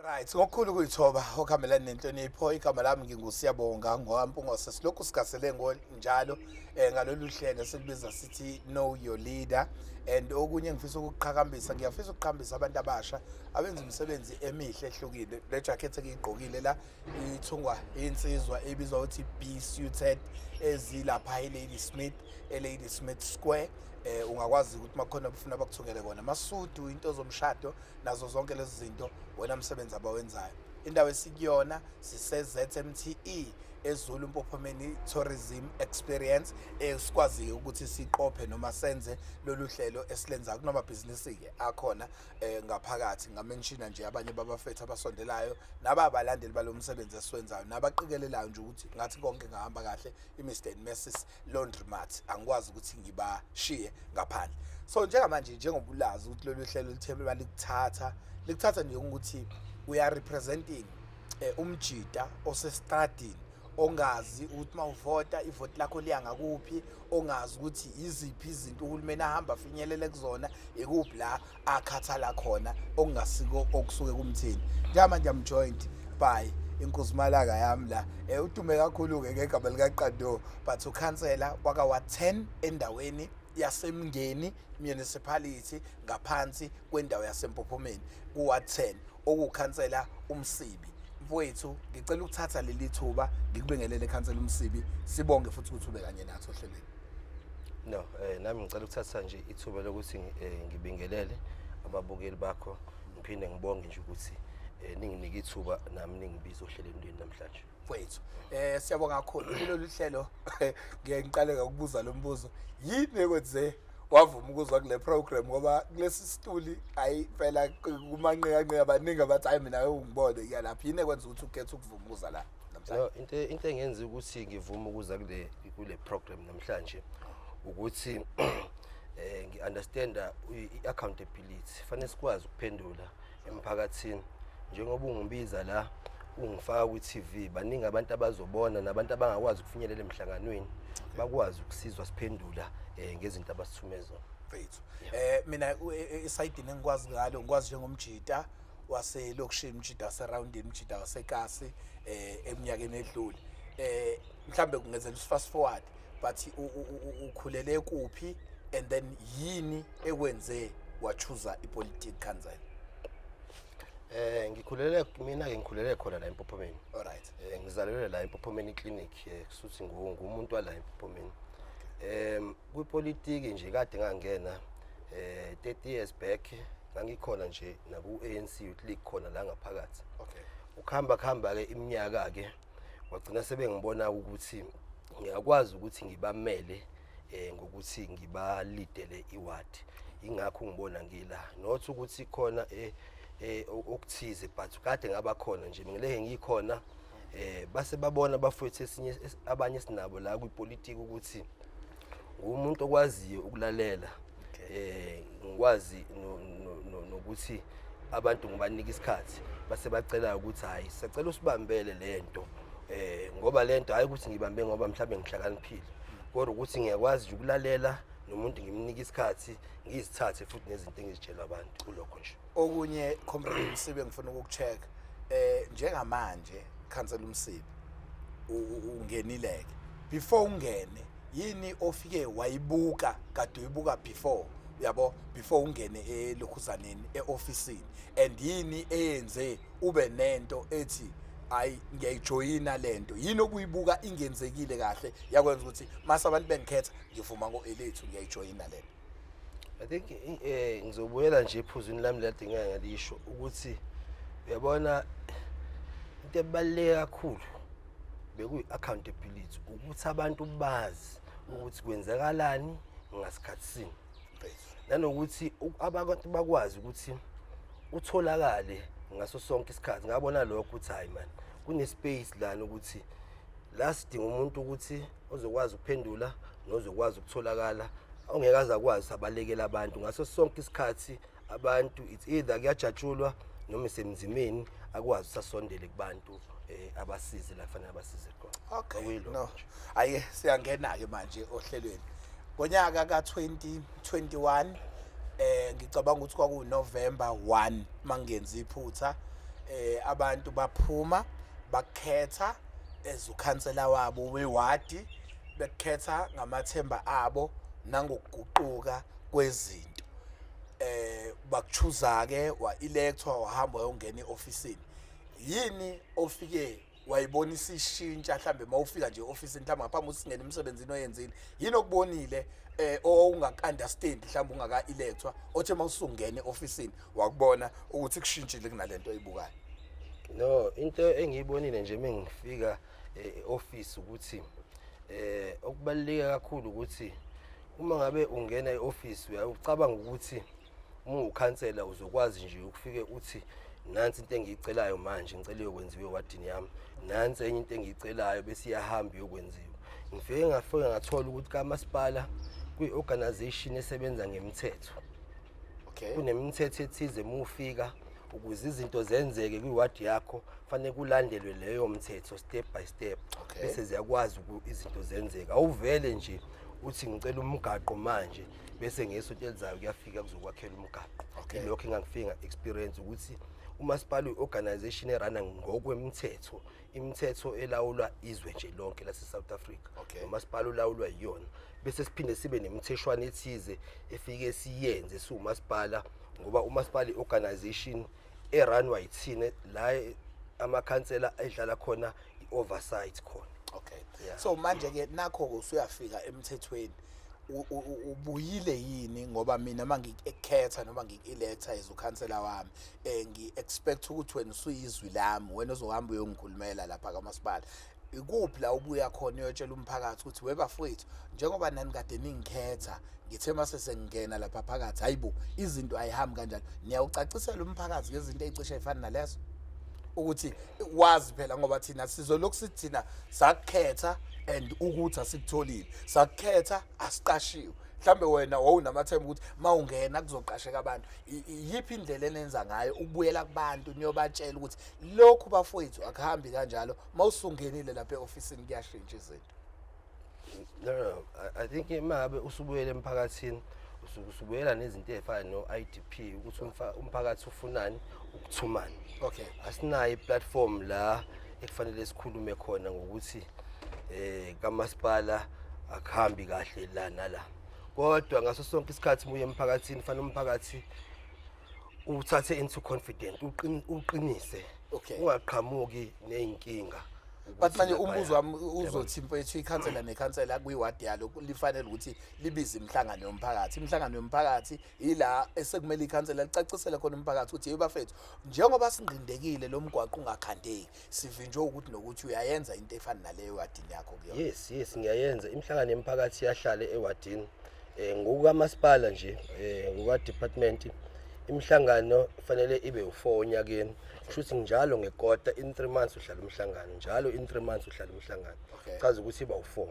Right, ngokukhulu kuyithoba okuhambelana nenhlonipho igama lami ngingusiyabonga ngowampungose silokhu sigasele njalo ngalolu hlelo selibiza sithi know your leader and okunye ngifisa ukuqhakambisa ngiyafisa ukuqhakambisa abantu abasha abenza imisebenzi emihle ehlukile le jacket engiyigqokile la ithungwa insizwa ebizwa ukuthi B Suited ezilapha eLady Smith eLady Smith Square ungakwazi ukuthi makhona ufuna bakuthungele kona amasudu into zomshado nazo zonke lezi zinto wena umsebenzi abawenzayo indawo esikuyona sise ZMTE eZulu Mpophomeni Tourism Experience esikwazi ukuthi siqophe noma senze lolu hlelo esilenza kunoma business ke akhona ngaphakathi ngamenshina nje abanye babafethu abasondelayo nababalandeli balomsebenzi esiwenzayo nabaqikelelayo nje ukuthi ngathi konke ngahamba kahle iMr and Mrs Laundromat angikwazi ukuthi ngibashiye ngaphandle so njengamanje njengobulazi ukuthi lolu hlelo lithemba likuthatha nje ukuthi we are representing umjida osestradini ongazi ukuthi mawuvota ivoti lakho liyangakuphi ongazi ukuthi iziphi izinto uhulumeni ahamba afinyelele kuzona ekuphi la akhathala khona okungasiko okusuke kumthini njengamanje am joined by inkulumalaka yami la udume kakhulu ke ngegama lika Qando but ukhansela waka wa 10 endaweni yasemngeni municipality ngaphansi kwendawo yaseMpophomeni kuwa 10 okukhansela umsibi mfowethu ngicela ukuthatha leli thuba ngikubingelele ekhansela umsibi sibonge futhi ukuthi ube kanye nathi ohlelweni no nami ngicela ukuthatha nje ithuba lokuthi ngibingelele ababukeli bakho ngiphinde ngibonge nje ukuthi ninginike ithuba nami ningibiza ohlelweni namhlanje mfowethu siyabonga kakhulu kulolu hlelo ngiyangiqaleka ukubuza lo mbuzo yini ekwenze wavuma ukuzwa kule program ngoba kulesi stuli ayifela kumanqeqe abaningi abathi hayi mina ungibone yalapha yini ekwenza ukuthi ukhethe ukuvuma ukuza la namhlanje into engenza ukuthi ngivume ukuza kule program namhlanje ukuthi ngiunderstanda iaccountability fanele sikwazi ukuphendula emphakathini njengoba ungibiza la ungifaka ku-TV baningi abantu abazobona nabantu abangakwazi ukufinyelela emhlanganweni bakwazi ukusizwa siphendula ngezinto abasithumeza mfethu mina isayidini engikwazi ngalo ngikwazi njengomjida waselokishini umjida waseroundini umjida wasekasi eminyakeni edlule mhlambe kungenzela fast forward but ukhulele kuphi and then yini ekwenze wachuza ipolitics council ngikhulele khona la eMpophomeni alright ngizalelwe la eMpophomeni clinic kusuthi ngumuntu wala eMpophomeni kwipolitiki nje kade ngangena 30 years back ngangikhona nje naku ANC Youth League khona la ngaphakathi okay ukuhamba ke iminyaka ke wagcina sebengibona ukuthi ngiyakwazi ukuthi ngibamele ngokuthi ngibalidele iward ingakho ngibona ngila not ukuthi khona okuthize but kade ngaba khona nje ngileke ngikhona base babona bafethu esinye abanye sinabo la kwipolitiki ukuthi ngumuntu okwaziyo ukulalela ngikwazi nokuthi abantu ngibanika isikhathi base bacela ukuthi hayi sicela usibambele lento ngoba lento hayi ukuthi ngibambe ngoba mhlawumbe ngihlakaniphile kodwa ukuthi ngiyakwazi ukulalela nomuntu ngimnika isikhathi ngizithathe futhi nezinto engizitshela abantu kulokho nje okunye comrade Msibi ngifuna ukucheck njengamanje cancel umsibi ungenileke before ungene yini ofike wayibuka kade uyibuka before yabo before ungene elokhuzaneni eofficeini and yini eyenze ube nento ethi ayi ngiyayijoyina lento yini okuyibuka ingenzekile kahle yakwenza ukuthi mase abantu bengikhetha ngivuma ngoelethu ngiyayijoyina lento I think ngizobuyela nje ephuzweni lami lade ngiyalisho ukuthi uyabona into ebaluleke kakhulu bekuyi accountability ukuthi abantu bazi ukuthi kwenzakalani ngasikhatsini nanokuthi abantu bakwazi ukuthi utholakale ngaso sonke isikhathi ngabona lokho ukuthi hayi man kunespace lana ukuthi la sidinga umuntu ukuthi ozokwazi ukuphendula nozokwazi ukutholakala ongekaza akwazi abalekela abantu ngaso sonke isikhathi abantu it's either kuyajatshulwa noma isemzimeni akwazi usasondele kubantu abasize la kufanele abasize khona okay no ayi siyangena ke manje ohlelweni ngonyaka ka2021 ngicabanga ukuthi kwaku November 1 mangenza iphutha abantu baphuma bakhetha ezukhansela wabo wewadi bekhetha ngamathemba abo nangokuguquka kwezinto bakuchuza ke wa-electwa wahamba wayongena e-ofisini yini ofike wayibonisa ishintsha mhlambe mawufika nje e-ofisini mhlawumbe ngaphambi usingena emsebenzini oyenzile yini okubonile ongaka-understand mhlawumbe ungaka-electwa othe mawusungena e-ofisini wakubona ukuthi kushintshile kunalento oyibukayo? No, into engiyibonile nje mengifika e-office ukuthi okubaluleke kakhulu ukuthi uma ngabe ungena e-office uyacabanga ukuthi uma ukhansela uzokwazi nje ukufike uthi nansi into engiyicelayo manje ngicela yokwenziwe ewadini yami nansi enye into engiyicelayo bese iyahamba yokwenziwa. Ngifike ngathola ukuthi kamasipala kwi-organization esebenza ngemithetho. Okay. Kunemithetho ethize uma ufika ukuze izinto zenzeke kwiwadi yakho fanele kulandelwe leyo mthetho step by step bese ziyakwazi izinto zenzeka. Awuvele nje uthi ngicela umgaqo manje bese ngesonto elizayo kuyafika kuzokwakhela umgaqo. Lokho engangifika experience ukuthi umasipala uorganization erana ngokwemthetho, imithetho elawulwa izwe nje lonke lase South Africa. Umasipala ulawulwa yiyona bese siphinde sibe nemitheshwana ethize efike siyenze siwumasipala ngoba umasipala organization eranwa yithina la amakhansela edlala khona i-oversight khona. Okay. So manje ke nakho usuyafika emthethweni ubuyile yini ngoba mina mangikhetha noma ngik-electa ezukhansela wami ngi-expect ukuthi wena usuyizwi lami wena ozohamba uyongikhulumela lapha kamasipala ikuphi la ubuya khona uyotshela umphakathi ukuthi webafowethu njengoba nani kade ningikhetha ngithe mase sengingena lapha phakathi hayibo izinto ayihambi kanjalo niyawucacisela umphakathi ngezinto ezicishe ezifana nalezo ukuthi wazi phela ngoba thina sizolokhu sithina sakukhetha and ukuthi asikutholile sakukhetha asiqashiwe mhlambe wena wawunamathemba ukuthi mawungena kuzoqasheka abantu yiphi indlela enenza ngayo ukubuyela kubantu niyobatshela ukuthi lokhu bafowethu akuhambi kanjalo mawusungenile lapha e-ofisini kuyashintsha izinto? No, I think mabe usubuyela emphakathini usubuyela nezinto ezifana no-IDP ukuthi umphakathi ufunani ukuthumana. Okay. Asinayo i-platform la ekufanele sikhulume khona ngokuthi kamasipala akuhambi kahle la nala. Kodwa ngaso sonke isikhathi muye emphakathini fanele umphakathi uthathe into confident uqinise ungaqhamuki neyinkinga. But manje umbuzo wami uzothi mfethu ikhansela nekhansela kuyiwadi yalo lifanele ukuthi libize imhlangano yomphakathi. Imhlangano yomphakathi ila esekumele ikhansela licacisele khona umphakathi ukuthi hey bafethu njengoba singqindekile lo mgwaqo ungakhandeki sivinjwe ukuthi nokuthi uyayenza into efana naleyo ewadini yakho kuyona. Yes ngiyayenza imhlangano yomphakathi yahlale ewadini ngokukamasipala nje ngoka department imhlangano kufanele ibe u4 onyakeni. Kushuthi njalo ngekota in 3 months uhlala umhlangano njalo in 3 months uhlala umhlangano chaza ukuthi iba u4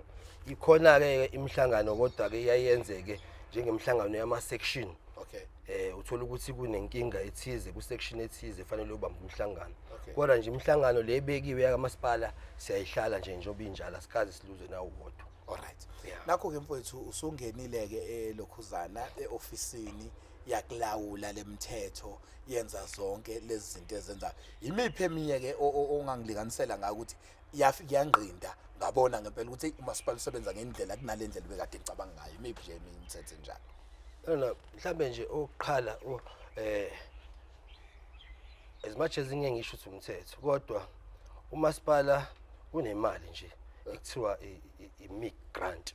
ikhona ke imhlangano kodwa ke iyayenzeke njengemhlangano yama section. Uthola ukuthi kunenkinga ethize ku section ethize fanele ubamba umhlangano kodwa nje imhlangano le ebekiwe yakamasipala siyayihlala nje njengoba injalo asikaze siluze nawo wodwa. Alright. Nakho ke mfowethu usungenile ke elokhuzana eofisini yakulawula lemthetho yenza zonke lezi zinto ezenza imiphi eminye ke ongangiliganisela ngayo ukuthi yafika yangqinda ngabona ngempela ukuthi umasipala usebenza ngendlela kunalendlela bekade ngicabanga ngayo imiphi nje imithetho enjalo? No mhlambe nje oqhala as much as ngisho ukuthi umthetho kodwa umasipala unemali nje ekuthiwa i-MIC grant.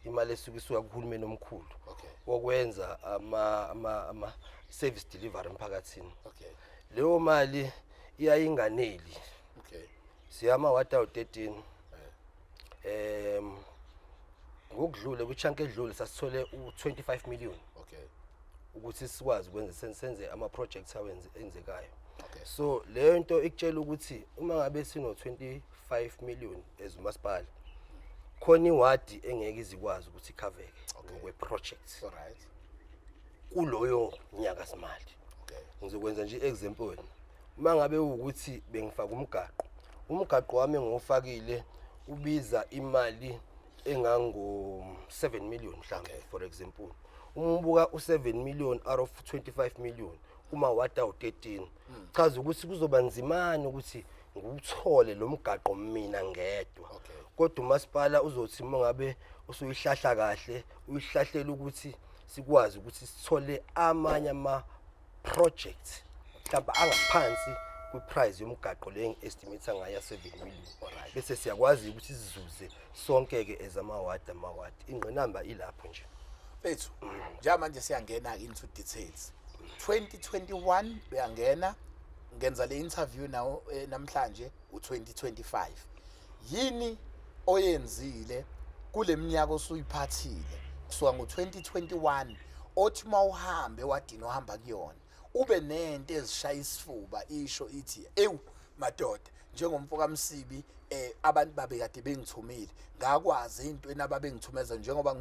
Imali esuka kuhulumeni omkhulu okwenza ama service delivery emphakathini. Leyo mali iyayinganeli. Siyama wathi awu13 ngokudlule kuchunk edlule sasithole u25 million ukuthi sikwazi ukwenza senze ama projects enzekayo. So leyo nto ikutshela ukuthi uma ngabe sino 25 million ezumasipala khona iwadi engeke izikwazi ukuthi ikhaveke ngokwe projects kuloyo nyaka semali. Ngizokwenza nje example uma ngabe ukuthi bengifaka umgaqo wami engofakile ubiza imali engango 7 million mhlambe for example. Umbuka u7 million out of 25 million uma wata u13 chaza ukuthi kuzoba nzimani ukuthi nguthole lo mgaqo mina ngedwa kodwa umasipala uzothi mongabe usuyihlahla kahle uyihlahlela ukuthi sikwazi ukuthi sithole amanye ama projects mhlawumbe angaphansi kwiprice yomgaqo le estimate ngaya 7 million bese siyakwazi ukuthi sizuze sonke ke ezamawadi ingqinamba ilapho nje Bethu njengamanje siyangena into details 2021 beyangena ngenza le interview nawo namhlanje u2025 yini oyenzile kule minyaka osuyiphathile kusuka ngo2021 othi mawuhambe wadina uhamba kuyona ube nento ezishaya isifuba isho ithi ewu madoda njengomfoka Msibi abantu babekade bengithumile ngakwazi into enababengithumeza njengoba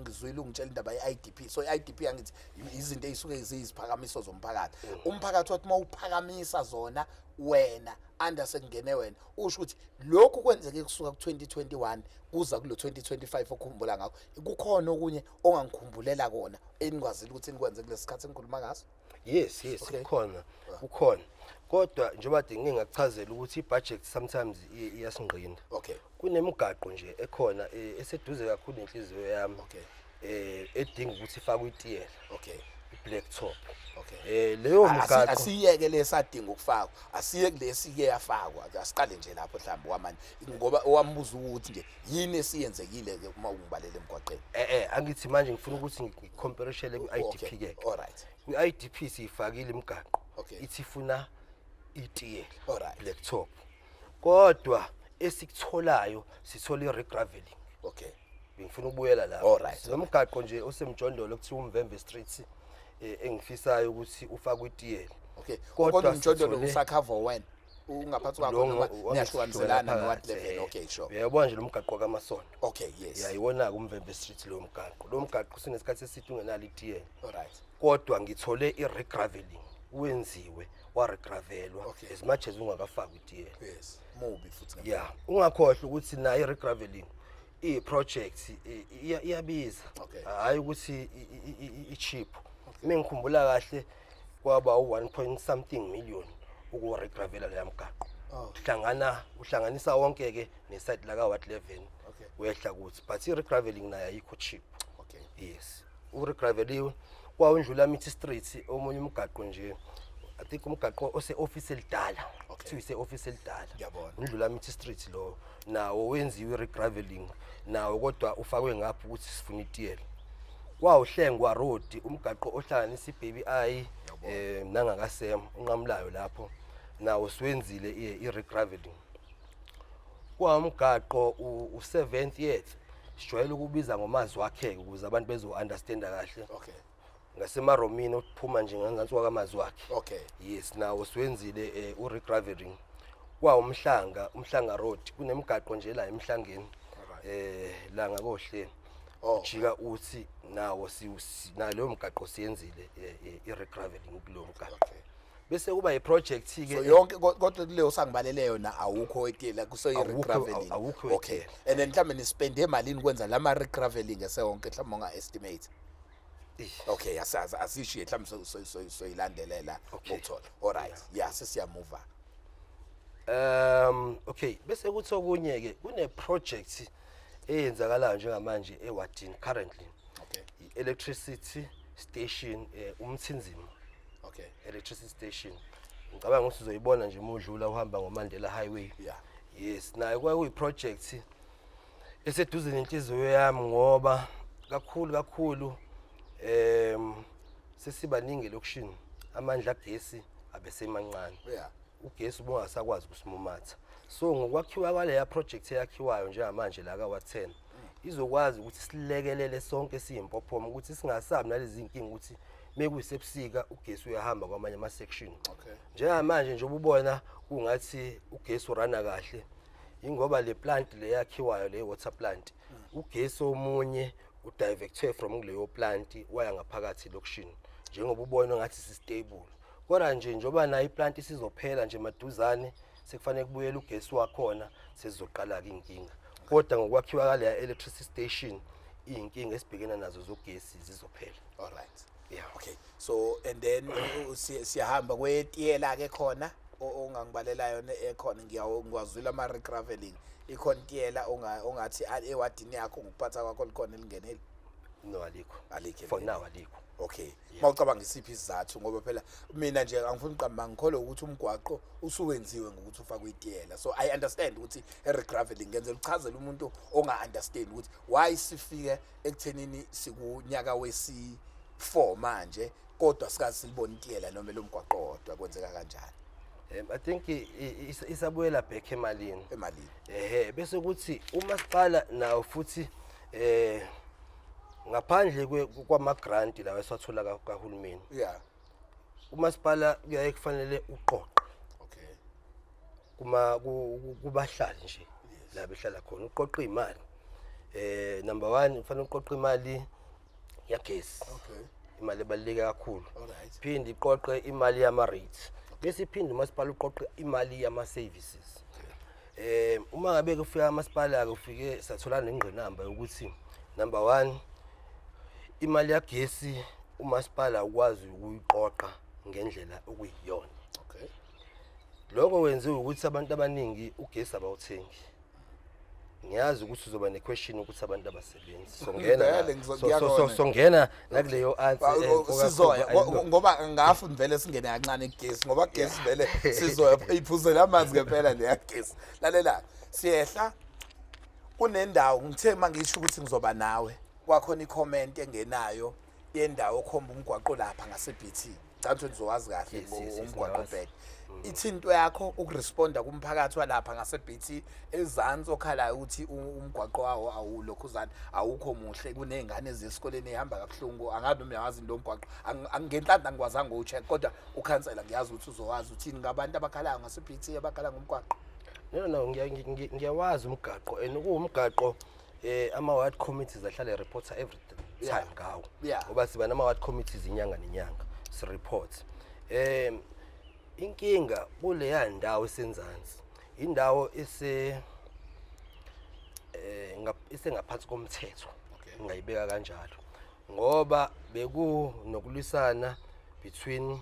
ngizwile ungitshela indaba ye-IDP so i-IDP angithi izinto ezisuke ziyiziphakamiso zomphakathi umphakathi wathi mawuphakamisa zona wena andasengene wena usho ukuthi lokhu kwenzeke kusuka ku2021 kuza kulo 2025 okukhumbula ngakho kukhona okunye ongangikhumbulela kona eningwazile ukuthi nikwenze kulesikhathi engikhuluma ngaso yes kukhona kodwa njengoba ngingachazela ukuthi ibudget sometimes iyasingqinda kunemigaqo nje ekhona eseduze kakhulu nenhliziyo yami edinga ukuthi ifakwe itiyela black top leyo migaqo asiyeke lesadinga ukufakwa asiye kulesike yafakwa asiqale nje lapho mhlawumbe wamanje ngoba owambuza ukuthi nje yini esiyenzekile ke uma ungibalele emgwaqeni angithi manje ngifuna ukuthi ngicomparishele ku-IDP ke ku-IDP siyifakile imigaqo ithi ifuna itiyela black top kodwa esikutholayo sithola i-regraveling ngifuna ukubuyela lapho nomgaqo nje osemjondolo kuthiwa uMvemve Street engifisayo ukuthi ufakwe itiyela kodwa umjondolo usakhava wena ungaphathi kwakho noma niyahlukaniselana no-what level sure uyabona nje lo mgaqo kaMasondo yes yayibona kuMvemve Street lo mgaqo sinesikhathi esithi ungenalo itiyela kodwa ngithole i-regraveling wenziwe waregravelwa as much as ungakafaki itiyela mubi futhi ungakhohlwa ukuthi na i-regraveling i-project iyabiza hayi ukuthi i-cheap mengikhumbula kahle kwaba u1 point something million ukuregravela leya mgaqo uhlanganisa wonke ke nesite la ka-Wat 11 wehla kuthi but i-regraveling nayo ayikho cheap yes uregraveliwe kwawundlula Mithi Street omunye umgaqo nje I think umgaqo ose-office elidala kuthiwa ise-office elidala undlula Mithi Street lo nawo wenziwe i-regraveling nawo kodwa ufakwe ngapha ukuthi sifuna itiyela kwawuhlengwa road umgaqo ohlanganisa iBaby Eye nangakasem unqamulayo lapho nawo siwenzile i-regraveling kwamgaqo u7th yet sijwayele ukubiza ngomazi wakhe ukuze abantu bezo-understanda kahle ngasemaromini ophuma nje ngangantsi kwamazi wakhe yes nawo siwenzile u-regraveling umhlanga road kunemigaqo nje la emhlangeni la ngakohle jika uthi nawo nalo mgaqo siyenzile i-regraveling kulo mgaqo bese kuba iproject ke so yonke kodwa kuleyo sangibalele yona awukho etiyela kusoyi-regraveling and then mhlawumbe nispende emalini kwenza lama regraveling esewonke mhlawumbe unga-estimate asishiye mhlawumbe soyilandelela ukuthola alright sesiyamuva bese kuthi okunye ke kune-project eyenzakalayo njengamanje eWatini currently i-electricity station uMthinzima electricity station ngicabanga ukuthi uzoyibona nje modlula uhamba ngoMandela Highway yes nayo kwakuyi-project eseduze nenhliziyo yami ngoba kakhulu sesibaningi elokushini amandla kagesi abesemancane ugesi ubungasakwazi ukusimumatha so ngokwakhiwa kwaleya project eyakhiwayo njengamanje la ka-Wat 10 izokwazi ukuthi silekelele sonke siyimpophoma ukuthi singasabi nalezi inkinga ukuthi mekuyisebusika ugesi uyahamba kwamanye ama-section njengamanje nje ububona kungathi ugesi urana kahle ingoba le plant le yakhiwayo le water plant ugesi omunye udivertwe from kuleyo plant waya ngaphakathi lokushini njengoba ubona ngathi si-stable kodwa nje njoba nayo iplant isizophela nje maduzane sekufanele kubuyela ugesi wakhona sezizoqala-ke inkinga kodwa ngokwakhiwa kwaleya electricity station iy'nkinga esibhekena nazo zogesi zizophela Yeah. Okay, so and then siyahamba kwetiyela ke khona ongangibalela yona ekhona ngiwazwile ama regraveling ikhona itiyela ongathi ewadini yakho ngokuphatha kwakho likhona elingeneli. No, alikho. Alikho For now alikho. Okay, mawucabanga isiphi isizathu ngoba phela mina nje angifuni uqamba ngikholwa ukuthi umgwaqo usuwenziwe ngokuthi ufakwe itiyela. So I understand ukuthi regraveling ngenzela uchazela umuntu onga understand ukuthi why sifike ekuthenini sikunyaka wesi 4 manje kodwa sikazi silibona itiyela noma lo mgwaqo kodwa kwenzeka kanjani I think isabuyela back emalini. Bese kuthi umasipala nawo futhi ngaphandle kwama grant lawa esathola kahulumeni. Yeah. Umasipala kuyaye kufanele uqoqe. Okay. Kubahlali nje la behlala khona uqoqa imali. Number 1 ufanele uqoqa imali yagesi. Okay. Imali ebaluleke kakhulu. Alright. Phinde iqoqe imali yama rates. Bese iphinde umasipala uqoqe imali yama services. Uma ngabe kufika umasipala ufike sathola nengqinamba ukuthi number 1 imali yagesi umasipala ukwazi ukuyiqoqa ngendlela okuyiyona. Okay. Lokho wenziwe ukuthi abantu abaningi ugesi abawuthengi. Ngiyazi ukuthi uzoba nequestion ukuthi abantu abasebenzi. So ngena nakuleyo answer sizoya ngoba ngafuni vele singene kancane igesi ngoba igesi vele sizoya iphuzela amanzi ngempela le yagesi. Lalela siyehla kunendawo ngithe mangisho ukuthi ngizoba nawe kwakhona icomment engenayo yendawo okhomba umgwaqo lapha ngaseBT. Ngicela nizowazi kahle ngomgwaqo back. Ithinto yakho ukuresponda kumphakathi walapha ngaseBT ezansi okhalayo ukuthi umgwaqo wawo awulokhuzana awukho muhle kunezingane ezesikoleni ehamba kabuhlungu angabe uyawazi into omgwaqo angenhlanda ngikwazanga ucheck kodwa ukhansela ngiyazi ukuthi uzowazi uthini ngabantu abakhalayo ngaseBT abakhala ngomgwaqo. No ngiyawazi umgaqo and ukuwumgaqo ama ward committees ahlala reporter every time ngawo ngoba siba nama ward committees inyanga nenyanga si report. Inkinga kuleya ndawo esenzansi indawo ngaphansi komthetho ngayibeka kanjalo ngoba beku nokulisana between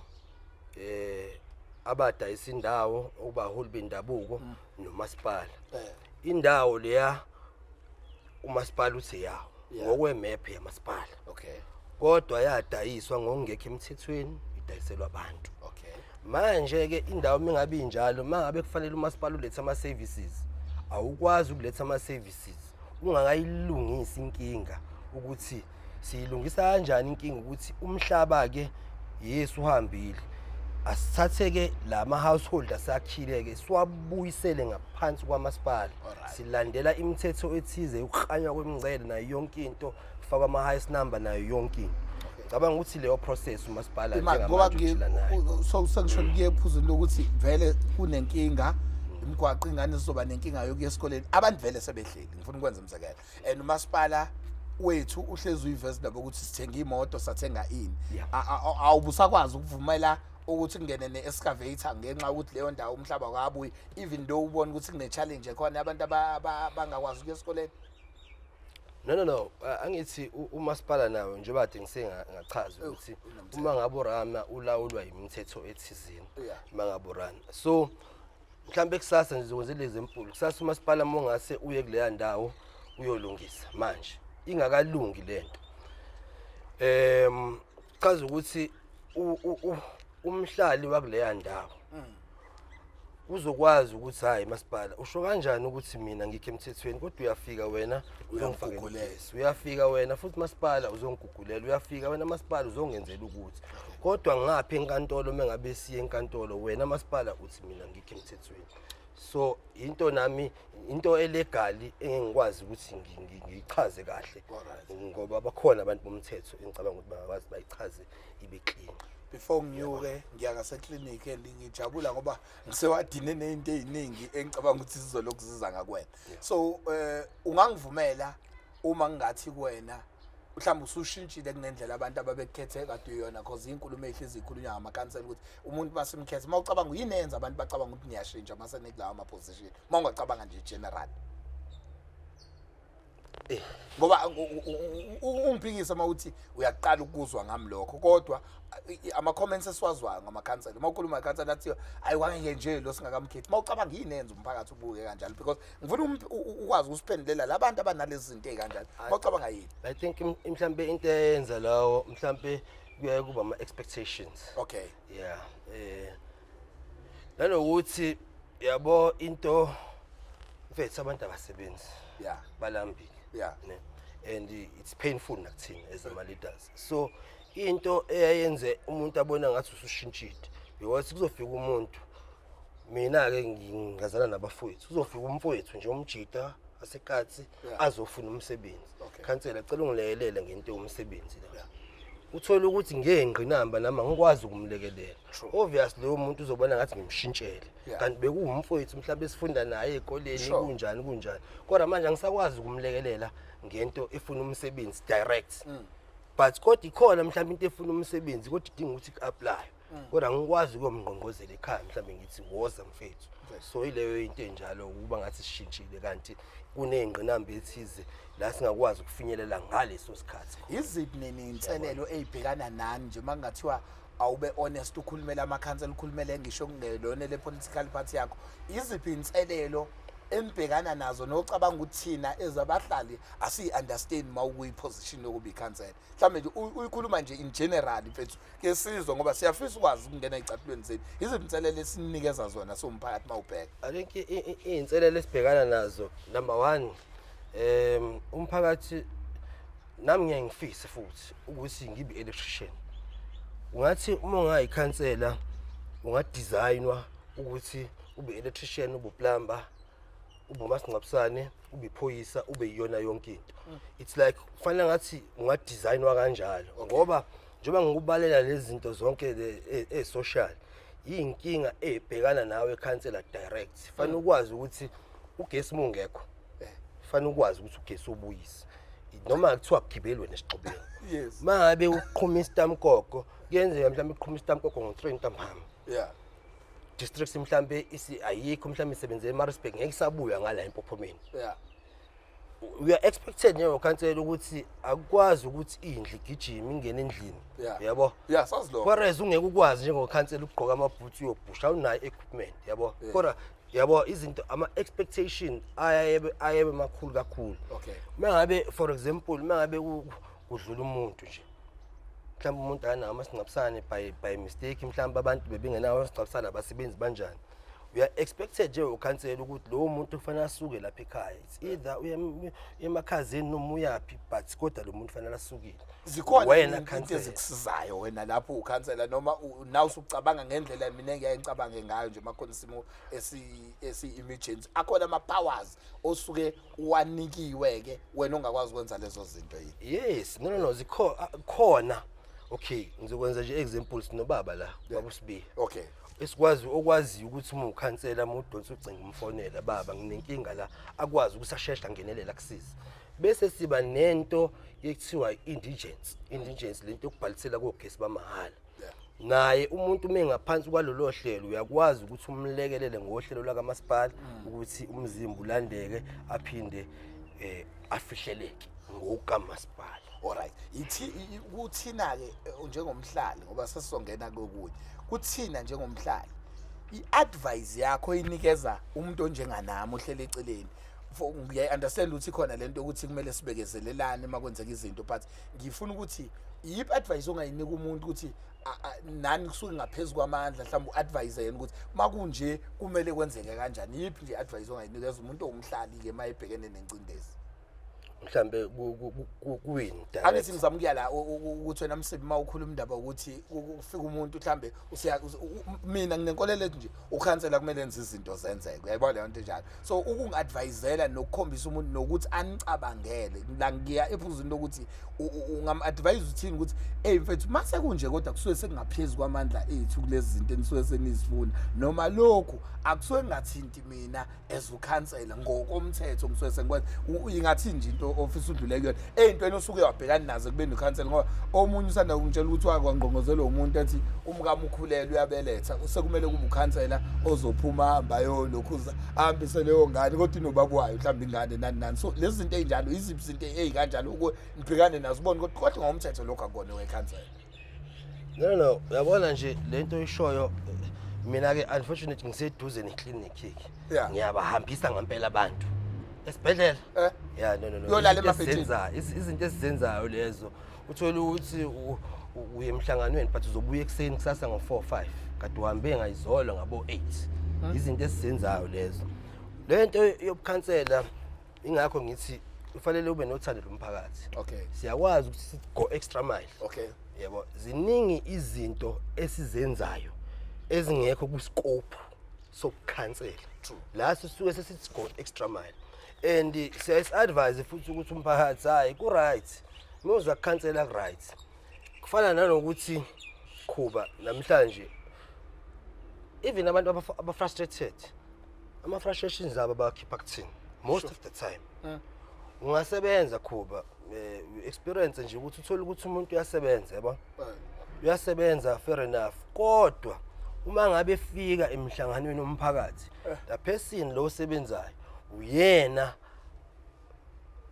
abadayisa indawo obaholi bendabuko nomasipala. Indawo leya umasipala uthe yawo ngokwe map yamasipala. Okay. Kodwa yadayiswa ngokungekho emthethweni idayiselwa abantu. Okay. Manje ke indawo mingabe injalo mangabe kufanele umasipala ulethe ama services awukwazi ukuletha ama services ungakayilungisa inkinga ukuthi siyilungisa kanjani inkinga ukuthi umhlaba ke yesu uhambile asithatheke lama household asakhileke siwabuyisele ngaphansi kwamasipala silandela imithetho ethize ukukhanywa kwemingcele nayo yonke into kufaka ama highest number nayo yonke into. Cabanga ukuthi leyo process umasipala njengamanje so sangisho kuyephuzula lokuthi vele kunenkinga imgwaqo ingane sizoba nenkinga yokuya esikoleni abantu vele sebehleli ngifuna ukwenza umzekelo and umasipala wethu uhlezi uyivesi labo ukuthi sithenga imoto sathenga ini awubusakwazi ukuvumela ukuthi kungene ne-excavator ngenxa ukuthi leyo ndawo umhlaba kabuyi even though ubona ukuthi kune challenge khona abantu abangakwazi ukuya esikoleni. No angithi umasipala nawo njengoba ade ngachaza ukuthi uma ngabe urama ulawulwa imithetho ethizini uma ngabe urana so mhlambe kusasa ngizokwenzela izempulu kusasa umasipala mongase uye kuleya ndawo uyolungisa manje ingakalungi lento chaza ukuthi umhlali wakuleya ndawo uzokwazi ukuthi hayi masipala usho kanjani ukuthi mina ngikho emthethweni kodwa uyafika wena uzongifakela uyafika wena futhi masipala uzongigugulela uyafika wena masipala uzongenzela ukuthi kodwa ngapha enkantolo mengabe siye enkantolo wena masipala uthi mina ngikho emthethweni. So into nami into elegali engikwazi ukuthi ngichaze kahle ngoba bakhona abantu bomthetho engicabanga ukuthi bangakwazi bayichaze ibe clean. Before ngiyoke ngiya ngase-clinic ngijabula ngoba ngisewadine nezinto eziningi engicabanga ukuthi sizolokhu ziza ngakwena. So ungangivumela uma ngingathi kuwena mhlawumbe usushintshile kunendlela abantu ababekhethe kade uyona because inkulumo ehlezi ikhulunywa ngamakhansela ukuthi umuntu basimkhethe mawucabanga yini yenza abantu bacabanga ukuthi niyashintsha mase nekulawa ama position mawungacabanga nje general. ngoba ungiphikisa mawuthi uyaqala ukuzwa ngami lokho kodwa ama comments esiwazwayo ngamakhansela mawukhuluma ngekhansela athi ayiwangeke nje lo singakamkhethi mawucabanga yini enza umphakathi ubuke kanjalo because ngifuna ukwazi ukusiphendulela labantu abanalezi zinto ezikanjalo mawucabanga yini. I think mhlambe into eyenza lawo mhlambe kuyaye kuba ama expectations. Okay. Yeah. Nanokuthi yabo into mfethu abantu abasebenzi. Yeah. Balambile. Yeah. And it's painful nakuthina as ama leaders. So into eyayenze umuntu abona ngathi usushintshile because kuzofika umuntu mina ke ngingazana nabafowethu kuzofika umfowethu nje umjita asekathi azofuna umsebenzi. Khansela cela ungilekelela ngento yomsebenzi la. Uthola ukuthi ngengqinamba nama ngikwazi ukumlekelela. Obviously lo muntu uzobona ngathi ngimshintshele. Kanti bekuwumfowethu mhlawumbe sifunda naye ekoleni kunjani. Kodwa manje angisakwazi ukumlekelela ngento efuna umsebenzi direct. But kodwa ikhona mhlawumbe into efuna umsebenzi kodwa idinga ukuthi ku-apply. Kodwa ngikwazi ukuyomngqongqozela ekhaya mhlawumbe ngithi woza mfethu. So ileyo into enjalo ukuba ngathi sishintshile kanti kunengqinamba ethize la singakwazi ukufinyelela ngaleso sikhathi. Iziphi nenselelo ezibhekana nani nje mangathiwa awube honest ukhulumela amakhansela ukhulumele ngisho kungelona le political party yakho iziphi inselelo embhekana nazo nocabanga ukuthi thina ezabahlali asi-understand mawukuyi position yokuba ikhansela mhlawumbe nje uyikhuluma nje in general mfethu ke sizwe ngoba siyafisa ukwazi ukungena ezicathulweni zethu iziphi inselelo esinikeza zona somphakathi mawubheka. I think iy'nselelo esibhekana nazo number 1 umphakathi nami ngiyangifisa futhi ukuthi ngibe electrician. Ungathi uma ungayikhansela ungadesignwa ukuthi ube electrician ube plumber ube umasingcwabisane ube iphoyisa ube yiyona yonke into. It's like kufanele ngathi ungadesignwa kanjalo ngoba njengoba ngikubalela lezi zinto zonke social yinkinga ebhekana nawe ekhansela direct. Fanele ukwazi ukuthi ugesi mungekho fanele ukwazi ukuthi ugesi ubuyise noma kuthiwa kugibelwe nesixubeni. Yes. Mangabe uqhuma istamkoko kuyenzeka mhlawumbe uqhuma istamkoko ngo3 ntambama. Yeah. District mhlambe ayikho mhlambe isebenze eMaritzburg ngeke sabuya ngala empophomeni. Yeah. We are expected nje ukhansela ukuthi akwazi ukuthi indlu igijima ingene endlini. Yabo? Yeah, sazi lo. Whereas ungeke ukwazi njengokhansela ukugqoka amabhutsu yobhusha awunayo equipment, yabo? Kodwa yabo izinto ama expectation ayebe makhulu kakhulu. Okay. Mangabe for example mangabe kudlula umuntu nje mhlawumbe umuntu ana amasingcwabisane by mistake mhlawumbe abantu bebengenawo amasingcwabisane abasebenzi banjani. We are expected nje ukhansela ukuthi lo muntu kufanele asuke lapha ekhaya. It's either emakhazeni noma uyapi but kodwa lo muntu kufanele asukile. Zikhona into ezikusizayo wena lapho ukhansela noma nawe usucabanga ngendlela mina ngiyayicabange ngayo nje makhona isimo esi-emergency akhona ama-powers osuke wanikiwe ke wena ongakwazi ukwenza lezo zinto yini? Yes, no zikhona. Okay, ngizokwenza nje example sinobaba la baba Sibiya. Okay. Esikwazi okwazi ukuthi uma ukhansela uma udonsa ucinga umfonela baba nginenkinga la akwazi ukusashesha ngenelela kusiza. Bese siba nento yekuthiwa indigence lento yokubhalisela kogesi bamahala. Naye umuntu mengaphansi kwalolo hlelo uyakwazi ukuthi umlekelele ngohlelo lakamasipala ukuthi umzimba ulandeke aphinde afihleleke ngokamasipala. Alright. Kuthina ke njengomhlali ngoba sesizongena kokunye. Kuthina njengomhlali i-advice yakho inikeza umuntu onjenganami ohlele eceleni. Ngiyayi-understand ukuthi khona lento ukuthi kumele sibekezelelane makwenzeka izinto but ngifuna ukuthi yiphi advice ongayinika umuntu ukuthi nani kusuke ngaphezulu kwamandla mhlawumbe uadvise yena ukuthi makunje kumele kwenzeke kanjani yiphi nje advice ongayinikeza umuntu ongumhlali ke mayebhekene nencindezi mhlambe kuwini angithi ngizamukela la ukuthi wena Msibi mawukhuluma indaba ukuthi kufika umuntu mhlambe mina nginenkolelo ethi nje ukhansela kumele enze izinto zenzeke uyayibona le nto njalo so ukungadvisela nokukhombisa umuntu nokuthi anicabangele la ngiya ephuzini lokuthi ungam-advise uthini ukuthi mfethu mase kunje kodwa kusuke sekungaphezulu kwamandla ethu kulezi zinto enisuke senizifuna noma lokhu akusuke ngathinti mina as ukhansela ngokomthetho ngisuke sengikwazi ingathi nje into ofisa udlule kuyona ey'ntweni osuke wabhekani nazo kubeni ukhansela ngoba omunye usanda kungitshela ukuthi wakwangqongozelwa umuntu ethi umkami ukhulelwe uyabeletha sekumele kube ukhansela ozophuma hamba yolokhuza ahambise leyo ngane kodwa inobaba wayo mhlawumbe ingane nani so lezi zinto ey'njalo iziphi izinto ey'kanjalo ukuthi nibhekane nazo ubone kodwa ngomthetho lokhu akubona wekhansela. No, uyabona nje lento oyishoyo mina ke unfortunately ngiseduze neklinikhi ngiyabahambisa ngempela abantu esibhedlela no yolala emabhedini izinto esizenzayo lezo uthola ukuthi uye emhlanganweni but uzobuya ekseni kusasa ngo4-5 kade uhambe ngayizolo ngabo8 izinto esizenzayo lezo lento yobukhansela ingakho ngithi ufanele ube nothando lomphakathi siyakwazi ukuthi go extra mile yebo ziningi izinto esizenzayo ezingekho ku scope sokukhansela la sisuke sesithi go extra mile and siyas advise futhi ukuthi umphakathi hayi ku right muzwa kukhansela ku right kufana nanokuthi khuba namhlanje even abantu aba frustrated ama frustrations abo bakhipha kuthini most of the time ungasebenza khuba experience nje ukuthi uthola ukuthi umuntu uyasebenza yabo uyasebenza fair enough kodwa uma ngabe efika emhlanganweni womphakathi la person lo osebenzayo uyena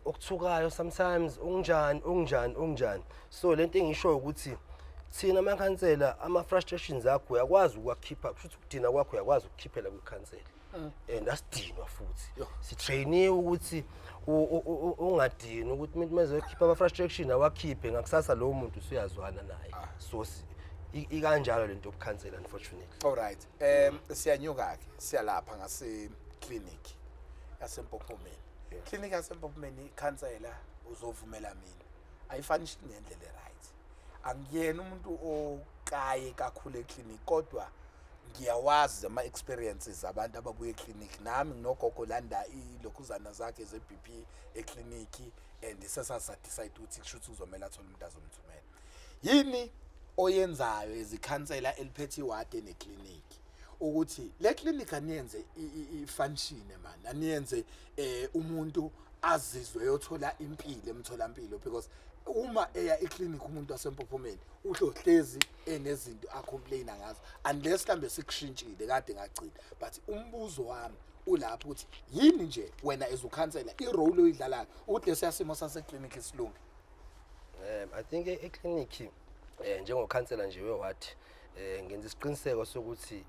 okuthukayo sometimes ungjani so lento engisho ukuthi thina amakhansela ama frustrations akho uyakwazi ukwakhipha kusho ukuthi ukudina kwakho uyakwazi ukukhiphela kukhansela and asidinwa futhi sitrainiwe ukuthi ungadini ukuthi umuntu mazekhipha ama frustration awakhiphe ngakusasa lo muntu usuyazwana naye so ikanjalo lento yokukhansela unfortunately. Alright, siyanyuka ke siyalapha ngase clinic yaseMpophomeni. Clinic yaseMpophomeni ikhansela uzovumela mina ayifani ngendlela right. Angiyena umuntu okaye kakhulu eclinic kodwa ngiyawazi ama experiences abantu ababuye eclinic nami nginogogo landa ilokhuzana zakhe zeBP eclinic and sesasa decide ukuthi kushuthi uzomela athola umuntu azomthumela. Yini oyenzayo ezikhansela eliphethe iward neclinic ukuthi le clinic aniyenze ifunction man aniyenze umuntu azizwe yothola impilo emtholampilo because uma eya eclinic umuntu waseMpophomeni uhlohlezi enezinto acomplaina ngazo unless mhlambe sikushintshile kade ngagcina but umbuzo wami ulapho ukuthi yini nje wena ezukhansela irole oyidlalayo ukuthi lesiyasimo saseclinic isilungu. I think eclinic njengokhansela nje weward ngenza isiqiniseko sokuthi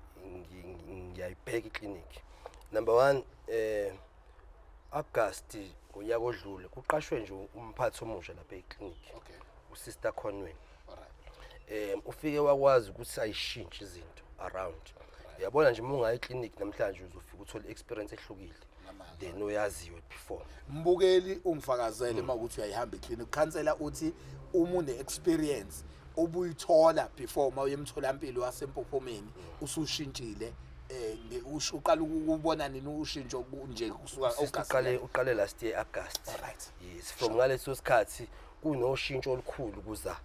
ngiyayibheka iclinic. Number 1 August ngonyaka odlule kuqashwe nje umphathi omusha lapha eclinic uSister Conwen. Ufike wakwazi ukuthi ayishintshe izinto around. Uyabona nje munga eclinic namhlanje uzofika uthola experience ehlukile then oyaziwe before. Mbukeli ungifakazele makuthi uyayihamba eclinic khansela uthi umuntu experience obuyithola before mawuyemtholampilo waseMpophomeni usushintshile uqala ukubona nini ushintsho nje kusuka uqale last year August. Alright. Yes, from ngaleso sikhathi kunoshintsho olukhulu kuza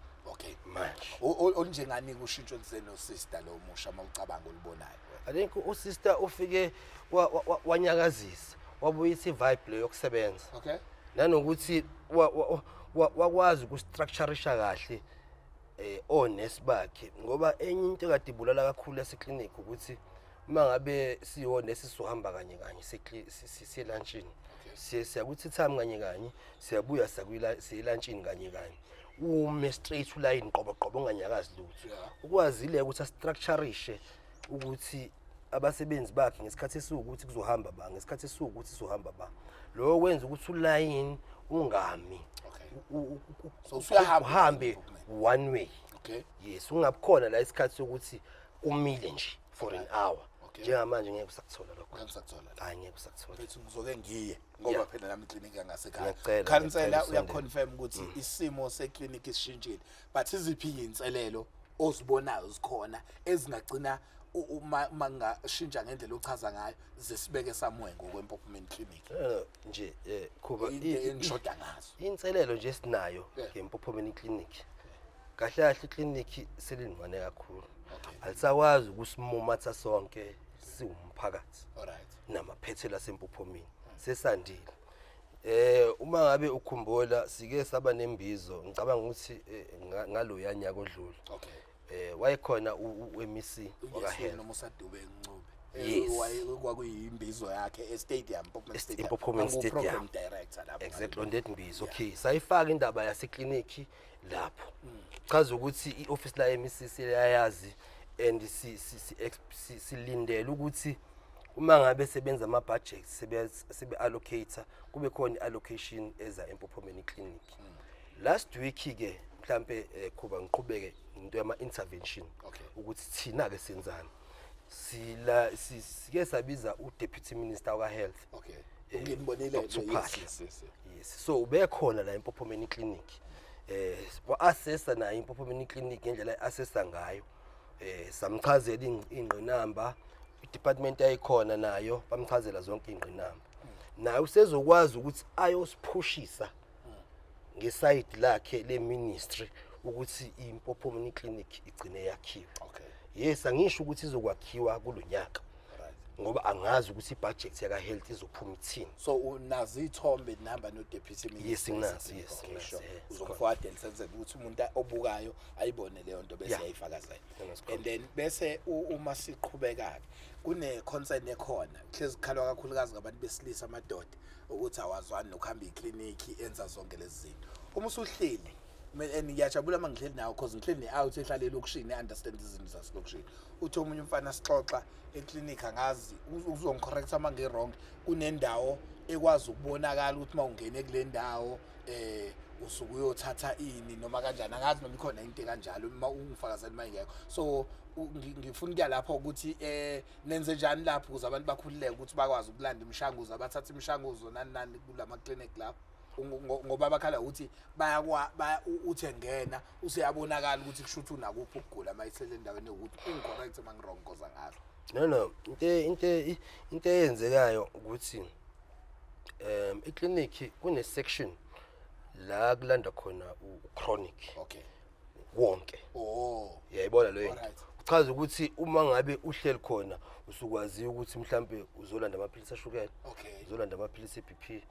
manje onjengani kushintsho lizeno sister lo musha mawucabanga ulibonayo. I think usister ufike wanyakazisa wabuyisa ivibe le yokusebenza nanokuthi wakwazi ukustructureisha kahle honest bakhe ngoba enye into ekadibulala kakhulu yaseclinic ukuthi mangabe siyonesi sizohamba kanye siyelunchini siyakuthi time kanye siyabuya siyelunchini kanye ume straight line qobo onganyakazi lutho ukwazile ukuthi astructureishe ukuthi abasebenzi bakhe ngesikhathi esiwukuthi kuzohamba ba ngesikhathi esiwukuthi sizohamba ba lo wenza ukuthi uline ungami so uhambe one way. Yes, ungabukhona la isikhathi sokuthi umile nje for an hour njengamanje ngeke usakuthola lokho ngeke usakuthola bethu ngizoke ngiye ngoba phela nami iclinic yangasekhaya khansela uyaconfirm ukuthi isimo seclinic isishintshile but iziphi inselelo ozibonayo zikhona ezingagcina uma ngashintsha ngendlela ochaza ngayo zisibeke samwe ngokweMpophomeni clinic nje kuba inshoda ngazo inselelo nje sinayo ngeMpophomeni clinic kahle kahle iclinic selinwane kakhulu alisakwazi ukusimumatha sonke siwumphakathi namaphethela seMpophomeni sesandile Uma ngabe ukhumbula sike saba nembizo ngicabanga ukuthi ngalo yanyaka odlule. Okay. Wayekhona uMC wakaHealth noma usadube encube. Yes. Kwakuyimbizo yakhe e-stadium, ePhophument Stadium. Program director lapho. Exactly on that mbizo. Okay, sayifaka indaba yaseklinikhi lapho. Chaza ukuthi ioffice la eMC siyayazi and silindele ukuthi uma ngabe sebenza ama budgets sebe allocate kube khona allocation eza ePhophument clinic. Last week ke mhlambe kuba ngiqhubeke into yama intervention ukuthi thina ke senzani. Sike sabiza uDeputy Minister wakaHealth. Okay. Ngibonile yes. So ubekhona la ePhophument clinic. Wa assessa na ePhophument clinic ngendlela assessa ngayo. Samchazela ingqinamba, i-department ayikhona nayo bamchazela zonke ingqinamba. Naye usezokwazi ukuthi ayosiphushisa ngeside lakhe le ministry ukuthi iPhophument clinic igcine yakhiwe. Okay. Yes, angisho ukuthi izokwakhiwa kulonyaka. Ngoba angazi ukuthi ibudget yaka health izophuma ithini. So unazi ithombe namba no deputy minister. Yes, nginazi, yes. Uzomfowardela senzele ukuthi umuntu obukayo ayibone leyo nto bese ayifakazela. And then bese uma siqhubeka kune concern ekhona. Hlezi khalwa kakhulukazi ngabantu besilisa amadoda ukuthi awazwani nokuhamba iclinic enza zonke lezi zinto. Uma usuhleli ngiyajabula mangihleli nawo because ngihleli ne-out ehlale elokushini understand izinto zaselokushini. Uthi omunye umfana sixoxa eclinic angazi uzongicorrect ama nge-wrong kunendawo ekwazi ukubonakala ukuthi mawungene kule ndawo usuku uyothatha ini noma kanjani angazi noma ikhona into kanjalo uma ungifakazela mayingekho. So ngifuna ukuya lapho ukuthi nenze njani lapho ukuze abantu bakhululeke ukuthi bakwazi ukulanda imishanguzo abathatha imishanguzo nani kulama clinic lapho. Ngoba bakhala ukuthi uthe ngena usiyabonakala ukuthi kushuthi unakuphi ukugula mayisele endaweni ukuthi ungicorrect mangirong ngoza ngazo. No into eyenzekayo ukuthi iclinic kune section la kulanda khona uchronic. Okay. Wonke. Yayibona lo yento. Uchaza ukuthi uma ngabe uhleli khona usukwazi ukuthi mhlambe uzolanda amaphilisi ashukela. Uzolanda amaphilisi eBP.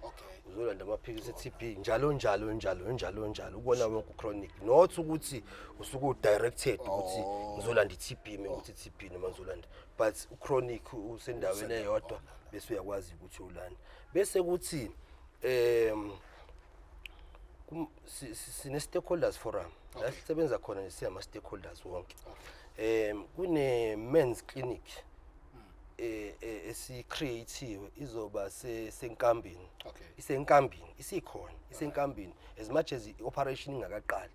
Uzolanda amaphilisi eTB njalo ubona wonke uchronic. Not ukuthi usuku directed ukuthi ngizolanda iTB ukuthi iTB noma ngizolanda, but uchronic usendaweni eyodwa bese uyakwazi ukuthi ulanda. Bese kuthi sine stakeholders forum la sisebenza khona nesiyama stakeholders wonke. Kune men's clinic esicreatiwe izoba senkambini. Isenkambini isenkambini as much as operation ingakaqali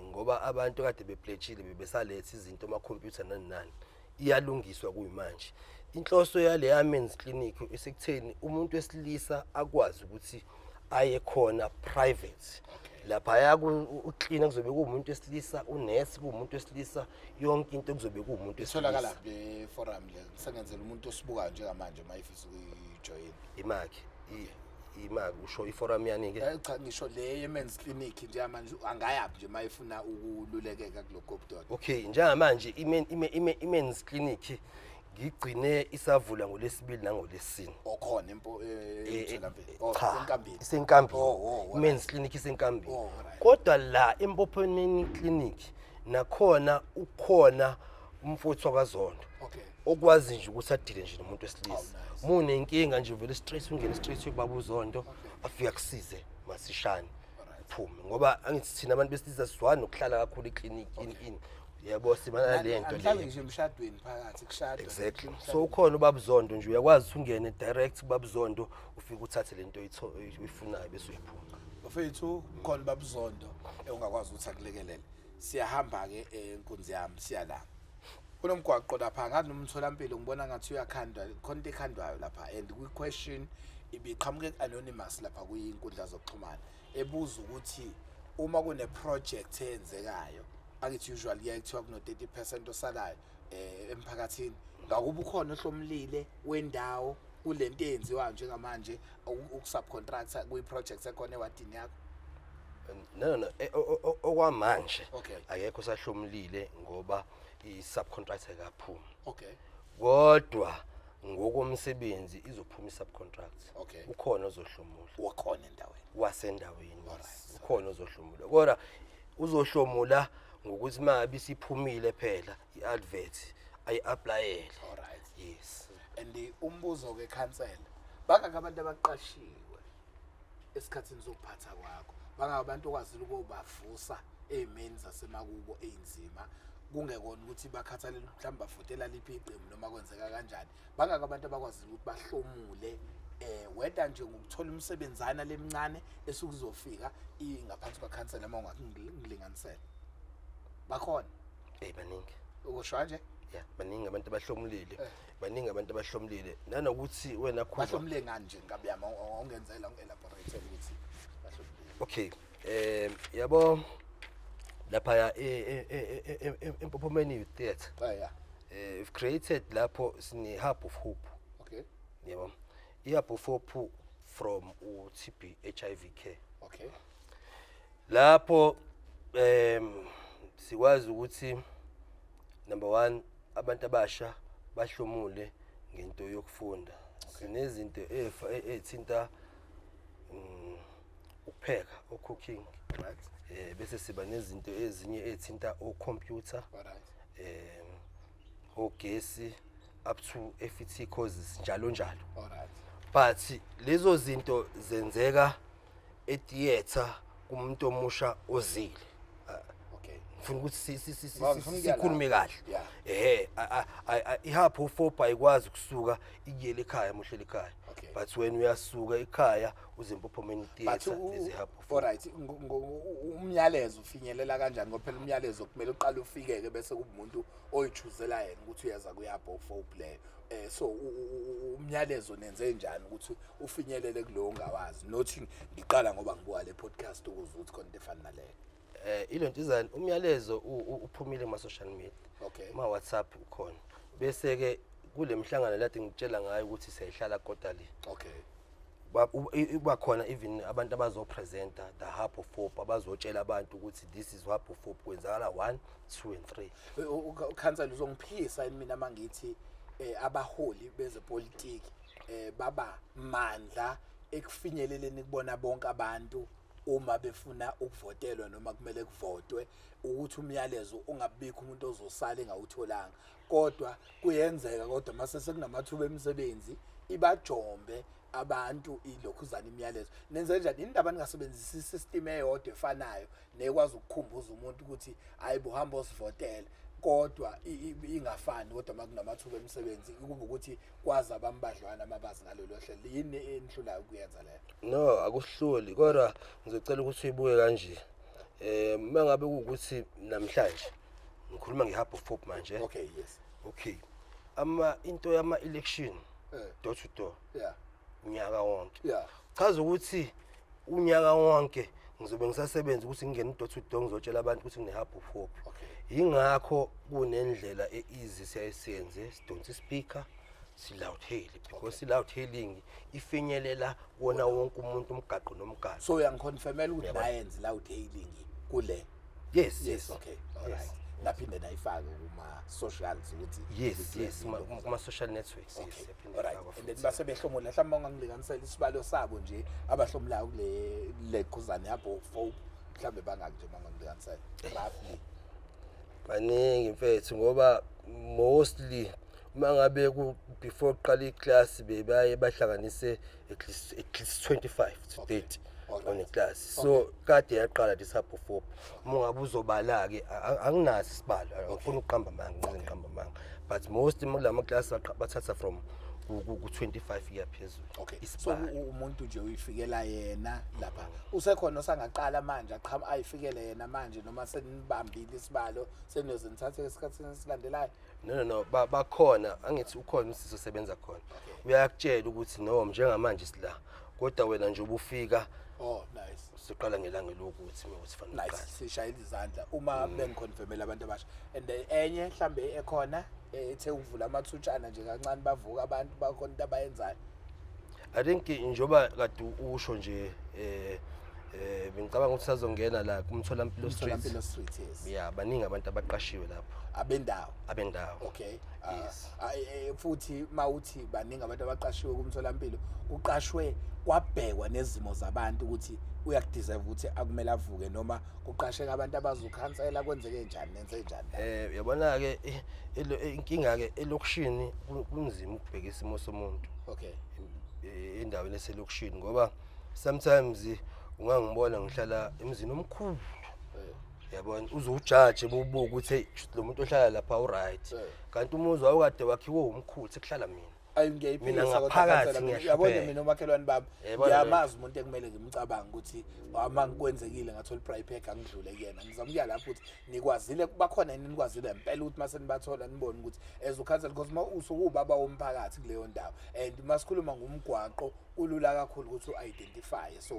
ngoba abantu kade bepledgile bebesaletha izinto ama computer nani iyalungiswa kuyimanje. Inhloso yale ya men's clinic esekutheni umuntu wesilisa akwazi ukuthi aye khona private. Lapha ucleaner kuzobe kuumuntu wesilisa, unurse kuumuntu wesilisa, yonke into kuzobe kuumuntu wesilisa. Itholakala le forum le sengenzela umuntu osibukayo njengamanje mayifisa ukujoin. Imaki usho iforum yani ke? Cha ngisho le men's clinic njengamanje angayaphi nje mayifuna ukululekeka kuloko budoda. Okay, njengamanje men's clinic ngigcine isavula ngolesibili nangolesine. Okhona emtholampilo. Enkambini. Isenkambini. Men's clinic isenkambini. Kodwa la ePhophument clinic nakhona ukhona umfutho kaZondo. Okwazi nje ukuthi adile nje nomuntu wesilisa. Mune inkinga nje vele stress ungene straight kubaba uZondo afika kusize masishane. Phume ngoba angithi thina abantu besilisa sizwana ukuhlala kakhulu eclinic in yabo simana le nto le. Mhlawumbe nje emshadweni phakathi kushada. Exactly. So ukhona ubaba uZondo nje uyakwazi ungene direct kubaba uZondo ufike uthathe lento oyifunayo bese uyiphuma. Bafethu khona baba uZondo ungakwazi ukuthi akulekelele. Siyahamba ke enkunzi yami siya la. Kunomgwaqo lapha ngathi nomtholampilo ngibona ngathi uyakhandwa khona into ekhandwayo lapha and kwi question ibiqhamuke anonymous lapha kuyinkundla zokuxhumana ebuza ukuthi uma kune project eyenzekayo akithi usually yakuthiwa kuno 30% osalayo emphakathini ngakuba ukhona ohlomlile wendawo kulento eyenziwa njengamanje ukusubcontractor kwi project ekhona ewadini yakho. No okwamanje akekho sahlomlile ngoba i subcontractor kaphuma. Kodwa ngokomsebenzi izophuma i-subcontract. Okay. Ukhona ozohlomula wakhona endaweni wasendaweni. Alright. Ukhona ozohlomula. Kodwa uzohlomula ngokuthi mangabe isiphumile phela i-advert ayi-applyele. alright Yes. and umbuzo ke cancel bangaka abantu abaqashiwe esikhathini sokuphatha kwakho bangaka abantu okwazile ukubavusa ezimeni zasemakubo einzima kungekona ukuthi bakhathalela mhlawumbe bafutela liphi iqembu noma kwenzeka kanjani bangaka abantu abakwazile ukuthi bahlomule weda nje ngokuthola umsebenzana lemncane esukuzofika ingaphansi kwacancel uma ungakulinganisela bakhona Baningi. ukusho nje Yeah, baningi abantu abahlomulile. Baningi abantu abahlomulile. Nanokuthi wena Khuba. bahlomule ngani nje ngabiyama ongenzela ungelaborate ukuthi bahlomule Okay. Yabo lapha ya eMpophomeni Theatre. yeah We've created lapho sine hub of hope. okay Yabo. I-hub of hope from TB HIV care. okay Lapho sikwazi ukuthi number 1 abantu abasha bahlomule ngento yokufunda. Sinezinto ethinta ukupheka, cooking. right Bese siba nezinto ezinye ethinta ocomputer, alright ogesi up to FET courses njalo njalo. alright But lezo zinto zenzeka etheater kumuntu omusha ozile. okay Ngifuna ukuthi Ngifuna ukuya sikhulume kahle. Yeah. Ihub of hope ayikwazi ukusuka ikuyele ekhaya muhlela ekhaya. Okay. But when uyasuka ekhaya uze eMpophomeni but Theatre lezi hub of hope. alright umyalezo ufinyelela kanjani ngoba phela umyalezo kumele uqale ufikeke bese kubumuntu oyichuzela yena ukuthi uyaza kuyapho for play so umyalezo nenze njani ukuthi ufinyelele kulo ongawazi nothi ngiqala ngoba ngibuka le podcast ukuze ukuthi konke efana naleyo Ilonto izani umyalezo uphumile kuma social media. okay Ma WhatsApp ukhona. Bese ke kule mhlangano lati ngitshela ngayo ukuthi siyahlala quarterly. okay Uba khona even abantu abazopresenta the hub of hope abazotshela abantu ukuthi this is hub of hope kwenzakala 1 2 and 3. ukhansela uzongiphisa mina mangithi abaholi bezepolitiki baba mandla ekufinyeleleni kubona bonke abantu uma befuna ukuvotelwa noma kumele kuvotwe ukuthi umyalezo ungabikho umuntu ozosala engawutholanga kodwa kuyenzeka kodwa mase sekunamathuba emisebenzi ibajombe abantu ilokhuzana imiyalezo nenze njani indaba ningasebenzisa isystem eyodwa efanayo nekwazi ukukhumbuza umuntu ukuthi hayibo hamba osivotela kodwa ingafani kodwa makunamathuba emisebenzi kube ukuthi kwazi abambadlwana amabazi ngalolu hlelo yini enhlulayo ukuyenza leyo No, akuhluli kodwa ngizocela ukuthi uyibuke kanje. Mangabe ukuthi namhlanje ngikhuluma ngeHub of Hope manje. okay yes Okay. Into yama election door to door yeah unyaka wonke. yeah Chaza ukuthi unyaka wonke ngizobe ngisasebenza ukuthi ngingene door to door ngizotshela abantu ukuthi kuneHub of Hope. okay Ingakho kunendlela easy siyayisenze sidonsa speaker si-loud hail because i-loud hailing ifinyelela wona wonke umuntu umgaqo nomgaqo. so uyangiconfirmela ukuthi nayenze loud hailing kule Yes. okay alright naphinde nayifake kuma socials ukuthi Yes, kuma social networks. okay Yes, alright and then base behlomula mhlawumbe ungangilinganisela isibalo sabo nje abahlomulayo kule khuzane yabo for mhlawumbe bangaki nje mangangilinganisela roughly baningi mfethu ngoba mostly mangabe before qala iclass bebaye bahlanganise at least 25 to 30 on a class. So kade yaqala this Hub of Hope. Mungabe uzobala ke anginazi isibalo ngifuna uqamba manga ngiqamba manga but most kulama class bathatha from ku-25 year phezulu. okay so umuntu nje uyifikela yena lapha usekhona osangaqala manje aqhama ayifikele yena manje noma senibambile isibalo seniyoze nithathe esikhathini esilandelayo No bakhona angithi ukhona usizo sebenza khona uyakutshela ukuthi no njengamanje sila kodwa wena nje ubufika oh nice siqala ngelanga lokuthi ukuthi fanele nice sishayela izandla uma bengiconfirmela abantu abasha and enye mhlambe ekhona ethe uvula amathutshana nje kancane bavuka abantu bakhona into abayenzayo I think njoba kade usho nje Bengicabanga ukuthi sazongena la kumtholampilo street. Umtholampilo street, yes. Yeah, baningi abantu abaqashiwe lapho. Abendawo. Okay. Yes. Futhi mawuthi baningi abantu abaqashiwe kumtholampilo, kuqashwe kwabhekwa nezimo zabantu ukuthi uyakudeserve ukuthi akumele avuke noma kuqasheka abantu abazukhansela kwenzeke njani nenze njani. Yabona ke inkinga ke elokushini kunzima ukubheka isimo somuntu. Okay. Endaweni eselokishini ngoba sometimes ungangibona ngihlala emzini omkhulu. Yabona uzujudge bobuka ukuthi lo muntu ohlala lapha u right. Kanti umuzi awukade wakhiwe umkhulu sekuhlala mina. Mina ngaphakathi yabona mina umakhelwane bami ngiyamazi umuntu ekumele ngimcabanga ukuthi uma ngikwenzekile ngathola i-price pack angidlule kuyena ngizama ukuya lapho ukuthi nikwazile bakhona yini nikwazile impela ukuthi mase nibathola nibone ukuthi as ukhansela because usukubaba womphakathi kuleyo ndawo and masikhuluma ngomgwaqo ulula kakhulu ukuthi u-identify so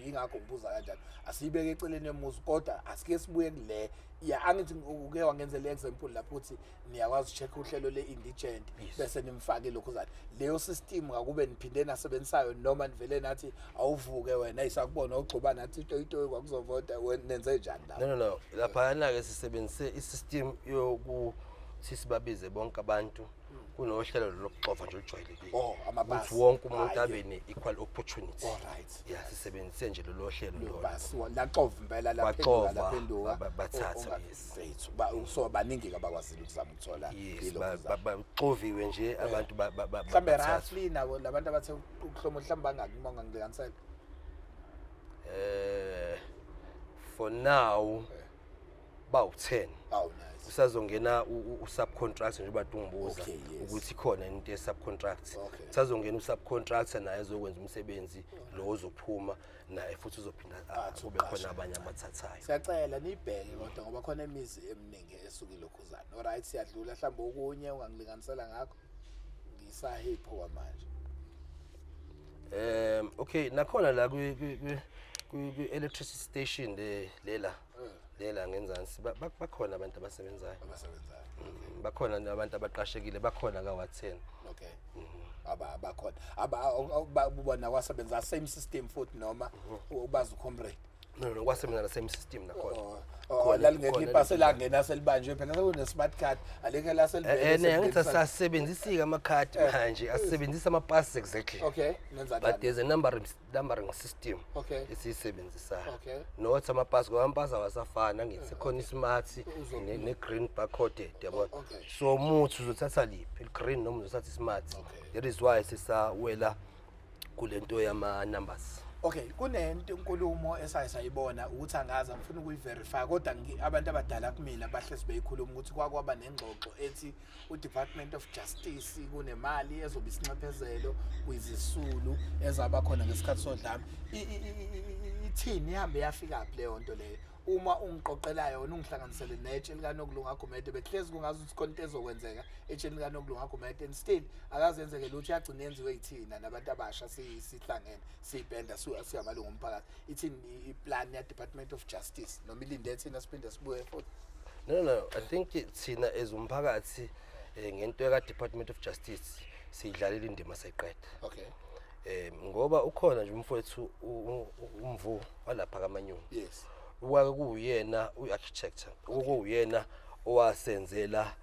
ngingakho ngibuza kanjani asiyibeke eceleni yomuzi kodwa asike sibuye kule ya angithi uke wangenzela example lapho ukuthi niyakwazi check uhlelo le-indigent bese nimfake lokho zathi leyo system akube niphinde nasebenzisayo noma nivele nathi awuvuke wena isakubona ogcoba nathi itoyitoyi kwakuzovota nenze njani la no lapha ke sisebenzise isystem yokuthi sibabize bonke abantu kunohlelo lokuxova nje olujwayelekile ukuthi wonke umuntu abe ne-equal opportunity. Alright. Yeah, sisebenzise nje lolo hlelo lolo. Basi laqova impela laphenduka bathatha so baningi abakwazile ukuzama ukuthola baxoviwe nje abantu mhlambe roughly nabo labantu abathe ukuhloma mhlambe bangakumonga ngilikansela for now bawu10. Oh nice. Usazongena usubcontract nje bathi ungibuza ukuthi khona into ye-subcontract. Usazongena usubcontractor naye ezokwenza umsebenzi lo ozophuma naye futhi uzophinda kube khona abanye abathathayo. Siyacela nibheke kodwa ngoba khona imizi eminingi esuka ilokhuzana. Alright siyadlula mhlawumbe okunye ungangilinganisela ngakho ngisahipho kwamanje. Okay nakhona la kwi electricity station lela ngenzansi bakhona abantu abasebenzayo. Bakhona abantu abaqashekile bakhona ka wa10. Okay. Abakhona ababona kwasebenza same system futhi noma ubaza ucomrade. No kwasebenza la same system nakhona. Lalingekho ipasi langena selibanjwe phela sekune smart card aleke la selibheke. Ngithi asasebenzisi amakhadi manje asebenzisa amapasi exactly. Okay nenza but there's a numbering system esiyisebenzisayo. Nothi amapasi ngoba amapasi awasafana ngithi khona ismart ne green barcode yabona. So umuthi uzothatha liphi green noma uzothatha ismart. That is why sisawela kulento yama numbers. Okay kunento inkulumo esayibona ukuthi angazi ngifuna ukuyiverify kodwa abantu abadala kumina bahlezi beyikhuluma ukuthi kwakwaba nengxoxo ethi uDepartment of Justice kunemali ezobe isinxephezelo kwizisulu ezaba khona ngesikhathi sodlame ithini ihambe yafika phi leyo nto leyo uma ungiqoqelayo wena ungihlanganisele netshe likaNokulunga Gumede behlezi kungazi ukuthi konke ezokwenzeka etsheni likaNokulunga Gumede and still akazenzeke lutho yagcina yenziwe yithina nabantu abasha sihlangene sibhenda siyamalungu omphakathi ithini iplan ya Department of Justice noma ilinde thina siphinde sibuye futhi. No I think thina ezumphakathi ngento ya Department of Justice sidlalela indima sayiqeda. Okay. Ngoba ukhona nje umfowethu umvu walapha kaManyoni. Yes. Kuyena uarchitect ukuyena owasenzela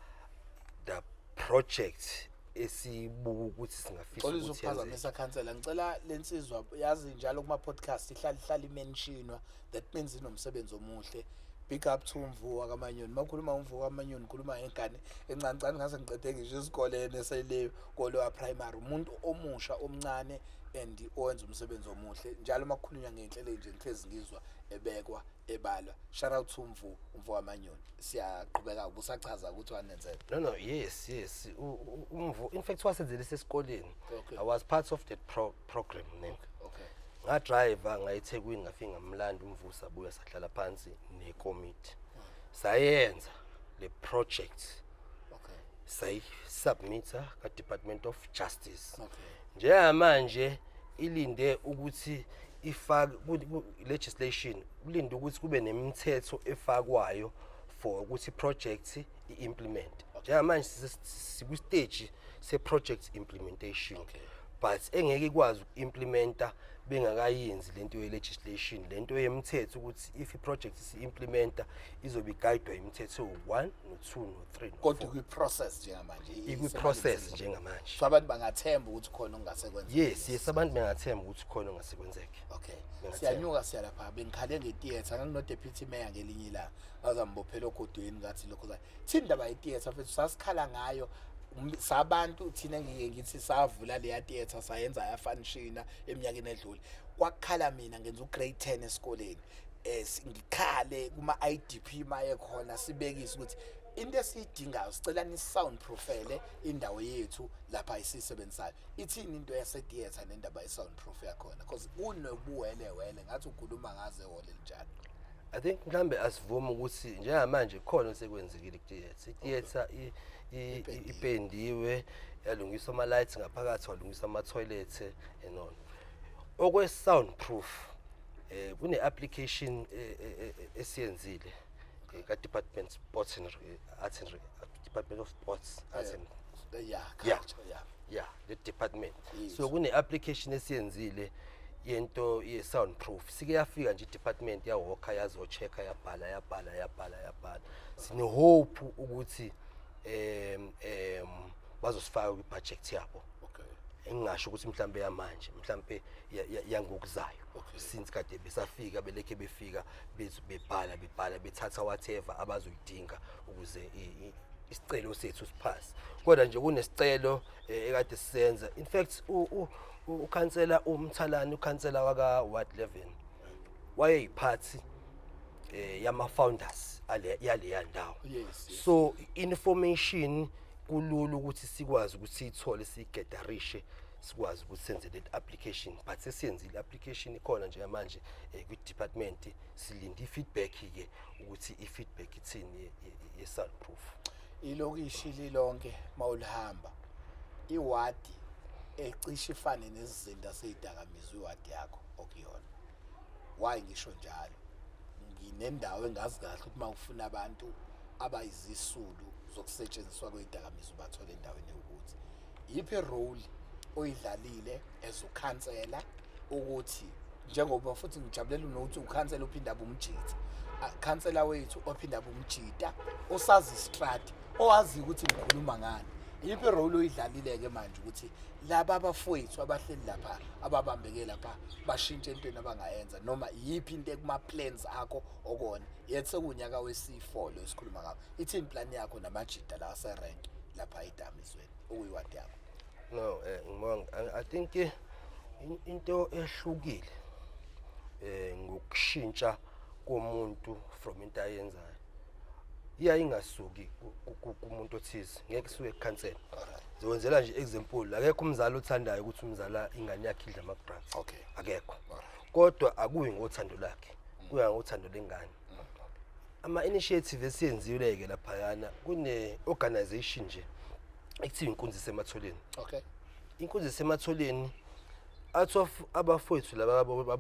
the project esibuka ukuthi singafisa ukuthi uzophazamisa council ngicela lensizwa yazi njalo kuma podcast ihlala imentionwa that means inomsebenzi omuhle. Big up to Mvuka kaManyoni makhuluma uMvuka kaManyoni khuluma ngengane encancane ngase ngiqede ngisho isikole neseleyo kolo wa primary umuntu omusha omncane and owenza umsebenzi omuhle njalo makukhulunywa ngenhlelo nje ngihlezi ngizwa ebekwa ebalwa. Shout out to Mvuka kaManyoni siyaqhubeka ubusachaza ukuthi wanenzela. No yes uMvu in fact wasenzele esikoleni. I was part of that program name. Nga driver ngayiThekwini ngafika ngamlanda uMvusa buya sahlala phansi nekomiti sayenza le project. Say submitter ka Department of Justice. Njengamanje ilinde ukuthi ifake legislation ulinde ukuthi kube nemithetho efakwayo for ukuthi project implement. Njengamanje siku stage se project implementation. But engeke ikwazi ukuimplementa bengakayenzi lento ye legislation lento yemthetho ukuthi if iproject si-implementa izobe guidwa imithetho 1 no2 no3 kodwa kwi-process njengamanje ikwi-process njengamanje so abantu bangathemba ukuthi khona ongase kwenzeke yes abantu bengathemba ukuthi khona ongase kwenzeke okay siyanyuka siya lapha bengikhale ngetheater ngino deputy mayor ngelinye ilanga azambophela ogodweni ngathi lokho thina indaba yetheater mfethu sasikhala ngayo sabantu thina ngike ngithi savula leya theater sayenza yafanishina eminyakeni edlule kwakhala mina ngenza ugrade 10 esikoleni ngikhale kuma IDP maye khona sibekisa ukuthi into esiyidingayo sicela ni soundproofele indawo yethu lapha isisebenzayo ithini into yase theater nendaba ye soundproof yakhona because unobuwele ngathi ukhuluma ngaze hole njalo I think mhlambe asivuma ukuthi njengamanje khona osekwenzekile theater ipendiwe yalungiswa ama lights ngaphakathi walungiswa ama toilets and all okwe soundproof kune application esiyenzile ka Department Sports and Arts and Department of Sports Arts and the department so kune application esiyenzile yento ye soundproof sike yafika nje department yawoka yazochecka yabhala sine hope ukuthi bazosifaka kwi project yabo engingasho ukuthi mhlambe yamanje mhlambe yangokuzayo since kade besafika beleke befika bebhala bethatha whatever abazoyidinga ukuze isicelo sethu siphase kodwa nje kunesicelo ekade sisenza in fact ukhansela uMthalani ukhansela waka Ward 11 wayeyiphathi yama founders yale ndawo so information kulula ukuthi sikwazi ukuthi sithole sigetarishe sikwazi ukuthi senze le application but sesiyenzile application ikhona nje manje kwi department silinde ifeedback ke ukuthi ifeedback ithini ye soundproof ilokishi lilonke mawulihamba iwadi ecishe ifane nezizinda seyidakamizwa iwadi yakho okuyona why ngisho njalo nginendawo engazi kahle ukuthi mawufuna abantu abayizisulu zokusetshenziswa kwezidakamizwa bathole endaweni ukuthi yiphi role oyidlalile as ukhansela ukuthi njengoba futhi ngijabulela ukuthi ukhansela uphinda abumjita khansela wethu ophinda abumjita osazi strat owazi ukuthi ngikhuluma ngani yiphi role oyidlalile ke manje ukuthi laba abafowethu abahleli lapha ababambeke lapha bashintshe entweni abangayenza noma yiphi into ekuma plans akho okona yethi sekunyaka wesi4 lo esikhuluma ngabo ithini plan yakho namajita la ase rank lapha edamizweni okuyiwadi yakho no ngibonga I think into ehlukile ngokushintsha komuntu from into ayenzayo ingasuki kumuntu othize ngeke suke ekhansela ngizokwenzela nje example akekho umzali othandayo ukuthi umzala ingane yakhe idla ama drugs akekho kodwa akuyi ngothando lakhe kuya ngothando lengane ama initiative esiyenziwe ke lapha yana kune organization nje ekuthiwa inkunzi sematholeni inkunzi sematholeni out of abafowethu laba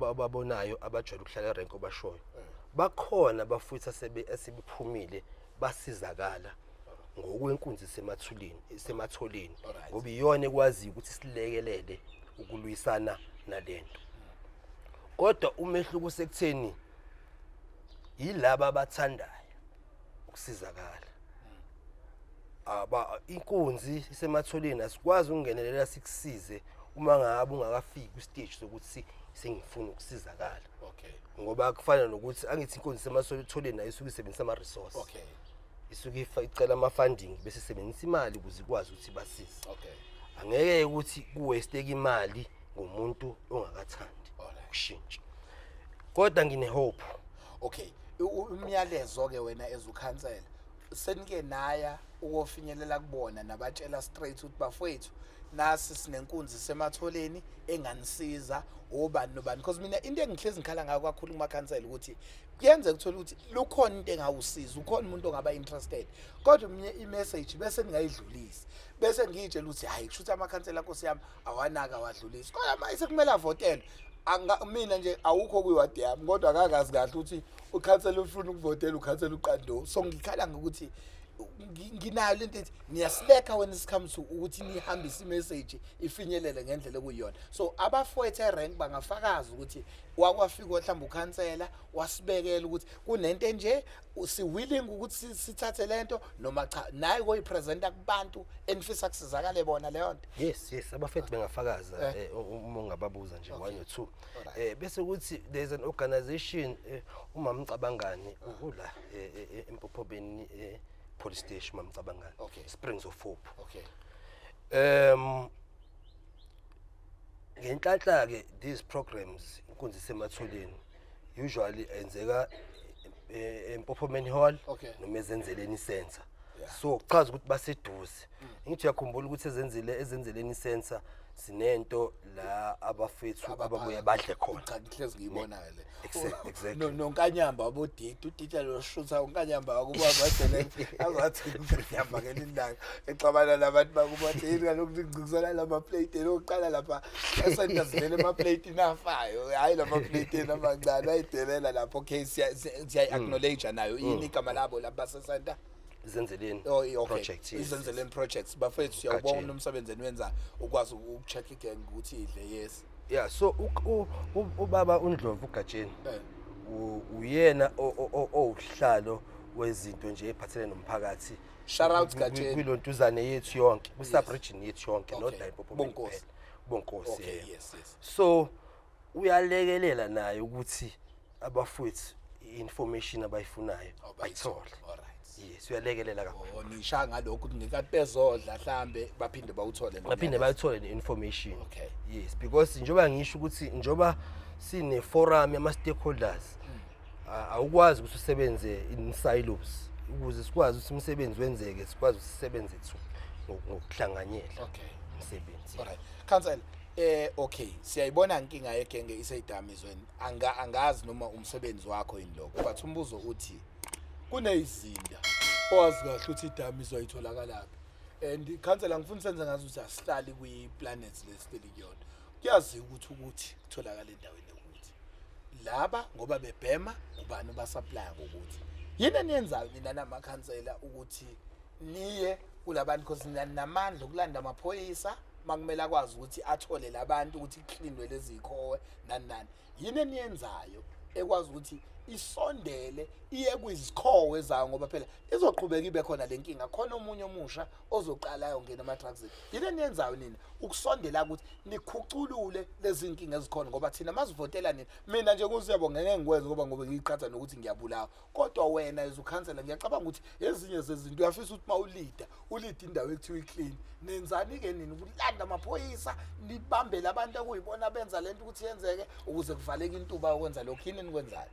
ababonayo abajwayele ukuhlala rank obashoyo bakhona abafowethu asebephumile basizakala ngokwenkunzi sematholeni ngoba iyona ekwazi ukuthi silekelele ukulwisana nalento kodwa umehluko sekutheni yilaba abathandayo ukusizakala inkunzi isematholeni asikwazi ukungenelela sikusize uma ngabe ungakafiki kwistage sokuthi sengifuna ukusizakala ngoba kufana nokuthi angithi inkonzo sematholeni nayo isuke isebenzisa ama resource isuke icela ama funding bese sebenzisa imali ukuze ikwazi ukuthi basize angeke ukuthi kuwaste imali ngomuntu ongakathandi ukushintsha kodwa ngine hope umyalezo ke wena ezukhansela senike naya ukofinyelela kubona nabatshela straight ukuthi bafowethu nasi sinenkunzi sematholeni enganisiza obani nobani because mina into engihlezi ngikhala ngayo kakhulu kumakhansela ukuthi kuyenze ukuthola ukuthi lukhona into engawusiza ukhona umuntu ongaba interested kodwa imessage bese ningayidlulisi bese ngiyitshela ukuthi hayi kushuthi amakhansela Nkosi yami awanaka wadlulisa kodwa manje sekumele avotelwe mina nje awukho kwiwadi yami kodwa akakazi kahle ukuthi ukhansela ufuna ukuvotela ukhansela uqando so ngikhala ngokuthi nginayo lento ethi niyasileka when it comes to ukuthi nihambise imessage ifinyelele ngendlela ekuyiyona. So abafowethu erank bangafakaza ukuthi wakwafika mhlawumbe ukhansela wasibekela ukuthi kunento nje si willing ukuthi sithathe lento noma cha naye koyipresenta kubantu enifisa kusizakale bona leyo nto. Yes abafethu bengafakaza uma ungababuza nje 1 or 2 bese ukuthi there's an organization uma mcabangani ula eMpophobeni police station mamcabangani Springs of Hope. Ngenhlanhla ke these programs inkunzi sematholeni usually enzeka eMpophomeni Hall noma ezenzeleni center. So chaza ukuthi baseduze. Ngithi uyakhumbula ukuthi ezenzeleni center sinento la abafethu ababuya badle khona. Cha ngihlezi ngiyibona le. Exactly. Nonkanyamba abodidi udidi lo shutha unkanyamba akuba badele azathi unkanyamba ngelindanga exabana nabantu bakubathini kaloku ngicuzela lama plate lokuqala lapha esenta zivele ama plate nafayo hayi lama plate amancane ayidelela lapho okay siya acknowledge nayo yini igama labo lapha sesenta izenzeleni project izenzeleni projects bafethu siyabona umsebenzi enwenza ukwazi ukucheck again ukuthi idle yes. Yeah, so ubaba uNdlovu uGatsheni uyena ohlalo wezinto nje ephathelene nomphakathi. Shout out Gatsheni kwilontuzane yethu yonke ku-sub region yethu yonke not la Bonkosi. Okay, yes. So uyalekelela naye ukuthi abafowethu information abayifunayo bayithole. Yes, uyalekelela kakhulu. Nisha ngalokho ngekade bezodla mhlambe baphinde bayithole ne-information. Yes, because njoba ngisho ukuthi njoba sine forum yama stakeholders awukwazi ukuthi usebenze in silos ukuze sikwazi ukuthi umsebenzi wenzeke sikwazi ukusebenza ethu ngokuhlanganyela. Umsebenzi. Alright. Council siyayibona inkinga yegenge iseyidamizweni angazi noma umsebenzi wakho yini lokho but umbuzo uthi kuneyizinda owazi kahle ukuthi idamizwa itholakala and council ngifuna senze ngazi ukuthi asihlali kwi-planets lesiteli kuyona kuyazi ukuthi kutholakala endaweni ukuthi laba ngoba bebhema ubani basupplya ngokuthi yini eniyenzayo nina namakhansela ukuthi niye kulabantu because namandla okulanda amaphoyisa makumele akwazi ukuthi athole labantu ukuthi cleanwe lezi ikhowe nani yini eniyenzayo ekwazi ukuthi isondele iye kwizikhowe zayo ngoba phela izoqhubeka ibe khona lenkinga khona omunye omusha ozoqala yongena ama drugs yini eniyenzayo nina ukusondela ukuthi nikhuculule lezi inkinga ezikhona ngoba thina masivotela nina mina nje kuziyabonga ngeke ngikwenze ngoba ngiyiqhatha nokuthi ngiyabulawa kodwa wena as ukhansela ngiyacabanga ukuthi ezinye zezinto uyafisa ukuthi mawulida indawo ekuthiwa iclean nenzani ke nini ukulanda amaphoyisa nibambe labantu okuyibona benza lento ukuthi yenzeke ukuze kuvaleke intuba yokwenza lokho yini enikwenzayo.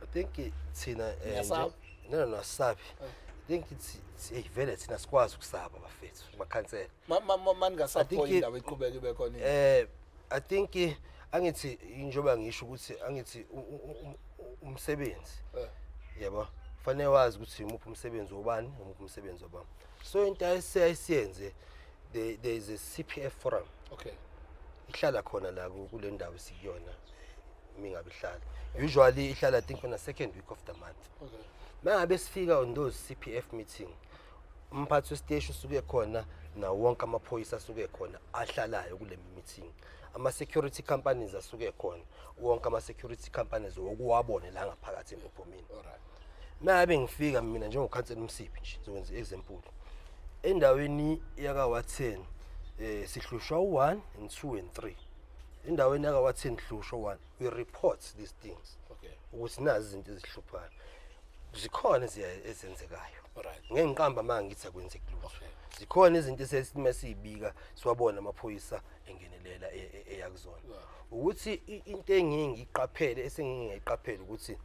I think thina no sabi. I think it's vele thina sikwazi ukusaba bafethu bakhansela. Ningasapholi indawo iqhubeka ibe khona. I think angithi njoba ngisho ukuthi angithi umsebenzi yabo fanele wazi ukuthi umuphi umsebenzi wobani umuphi umsebenzi wabami. So into ayisiyenze there is a CPF forum. Ihlala khona la kule ndawo sikuyona mingabe ihlala usually ihlala I think on the second week of the month. Mangabe sifika on those CPF meeting umphathi wesiteshi usuke khona na wonke amaphoyisa asuke khona ahlalayo kule meeting ama security companies asuke khona wonke ama security companies okuwabone la ngaphakathi eMpophomeni. Mangabe ngifika mina njengokhansela uMsiphi nje ngizokwenza example endaweni yaka wa10 sihlushwa u1 and 2 and 3 endaweni yaka wa10 hlushwa 1 we report these things ukuthi nazi izinto ezihluphayo zikhona ezenzekayo ngeke ngiqamba manje ngithi akwenzeki lutho zikhona izinto esesimesibika siwabona amaphoyisa engenelela eyakuzona ukuthi into engingiyiqaphele esengingayiqaphela ukuthi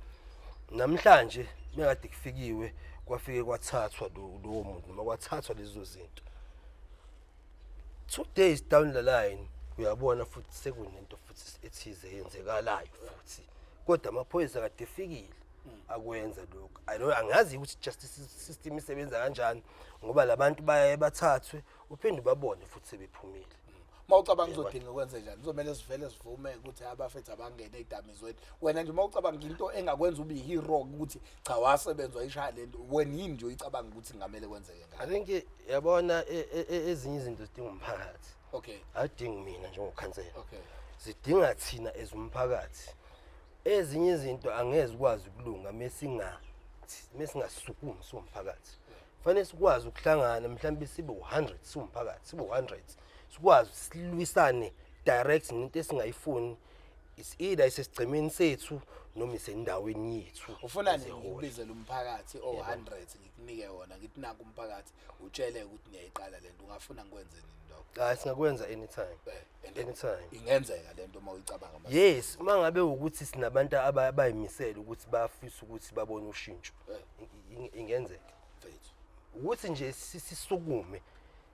namhlanje mekade kufikiwe kwafike kwathathwa lo muntu noma kwathathwa lezo zinto 2 days down the line uyabona futhi sekunento futhi ethize yenzekalayo futhi kodwa amaphoyisa kade efikile akwenza lokho angazi ukuthi justice system isebenza kanjani ngoba labantu baye bathathwe uphinde babone futhi sebephumile. mawucabanga uzodinga ukwenze njani uzomela sivele sivume ukuthi abafethu abangene edamizweni wena nje mawucabanga into engakwenza ube ihero ukuthi cha wasebenza wayishaya lento wena yini nje uyicabanga ukuthi ngamele kwenzeke I think yabona ezinye izinto zidinga umphakathi okay adingi mina njengokhansela okay zidinga thina ezumphakathi ezinye izinto angeze ukwazi ukulunga mesingasukumi somphakathi fanele sikwazi ukuhlangana mhlawumbe sibe 100 somphakathi sibe 100 sikwazi silwisane direct into esingayifuni is either isesicemeni sethu noma isendaweni yethu ufuna nini ukubizela umphakathi o100 ngikunike wona ngithi naku umphakathi utshele ukuthi niyayiqala lento ungafuna ngikwenze nini lokho singakwenza anytime ingenzeka lento uma uyicabanga manje yes mangabe ukuthi sinabantu abayimisela ukuthi bafisa ukuthi babone ushintsho ingenzeka mfethu ukuthi nje sisukume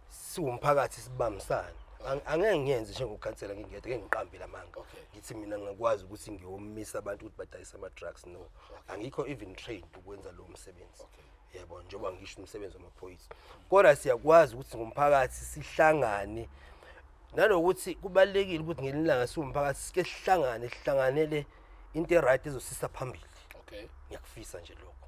siwumphakathi sibambisana angeke ngiyenze njengokhansela ngingedwa ngiqambile amanga ngithi mina ngakwazi ukuthi ngiyomisa abantu ukuthi badayisa ama drugs no angikho even trained ukwenza lo msebenzi yabo njengoba ngisho umsebenzi wamaphoyisa kodwa siyakwazi ukuthi ngumphakathi sihlangane nalokuthi kubalekile ukuthi ngelinanga siwumphakathi sike sihlanganele into eright ezosisa phambili ngiyakufisa nje lokho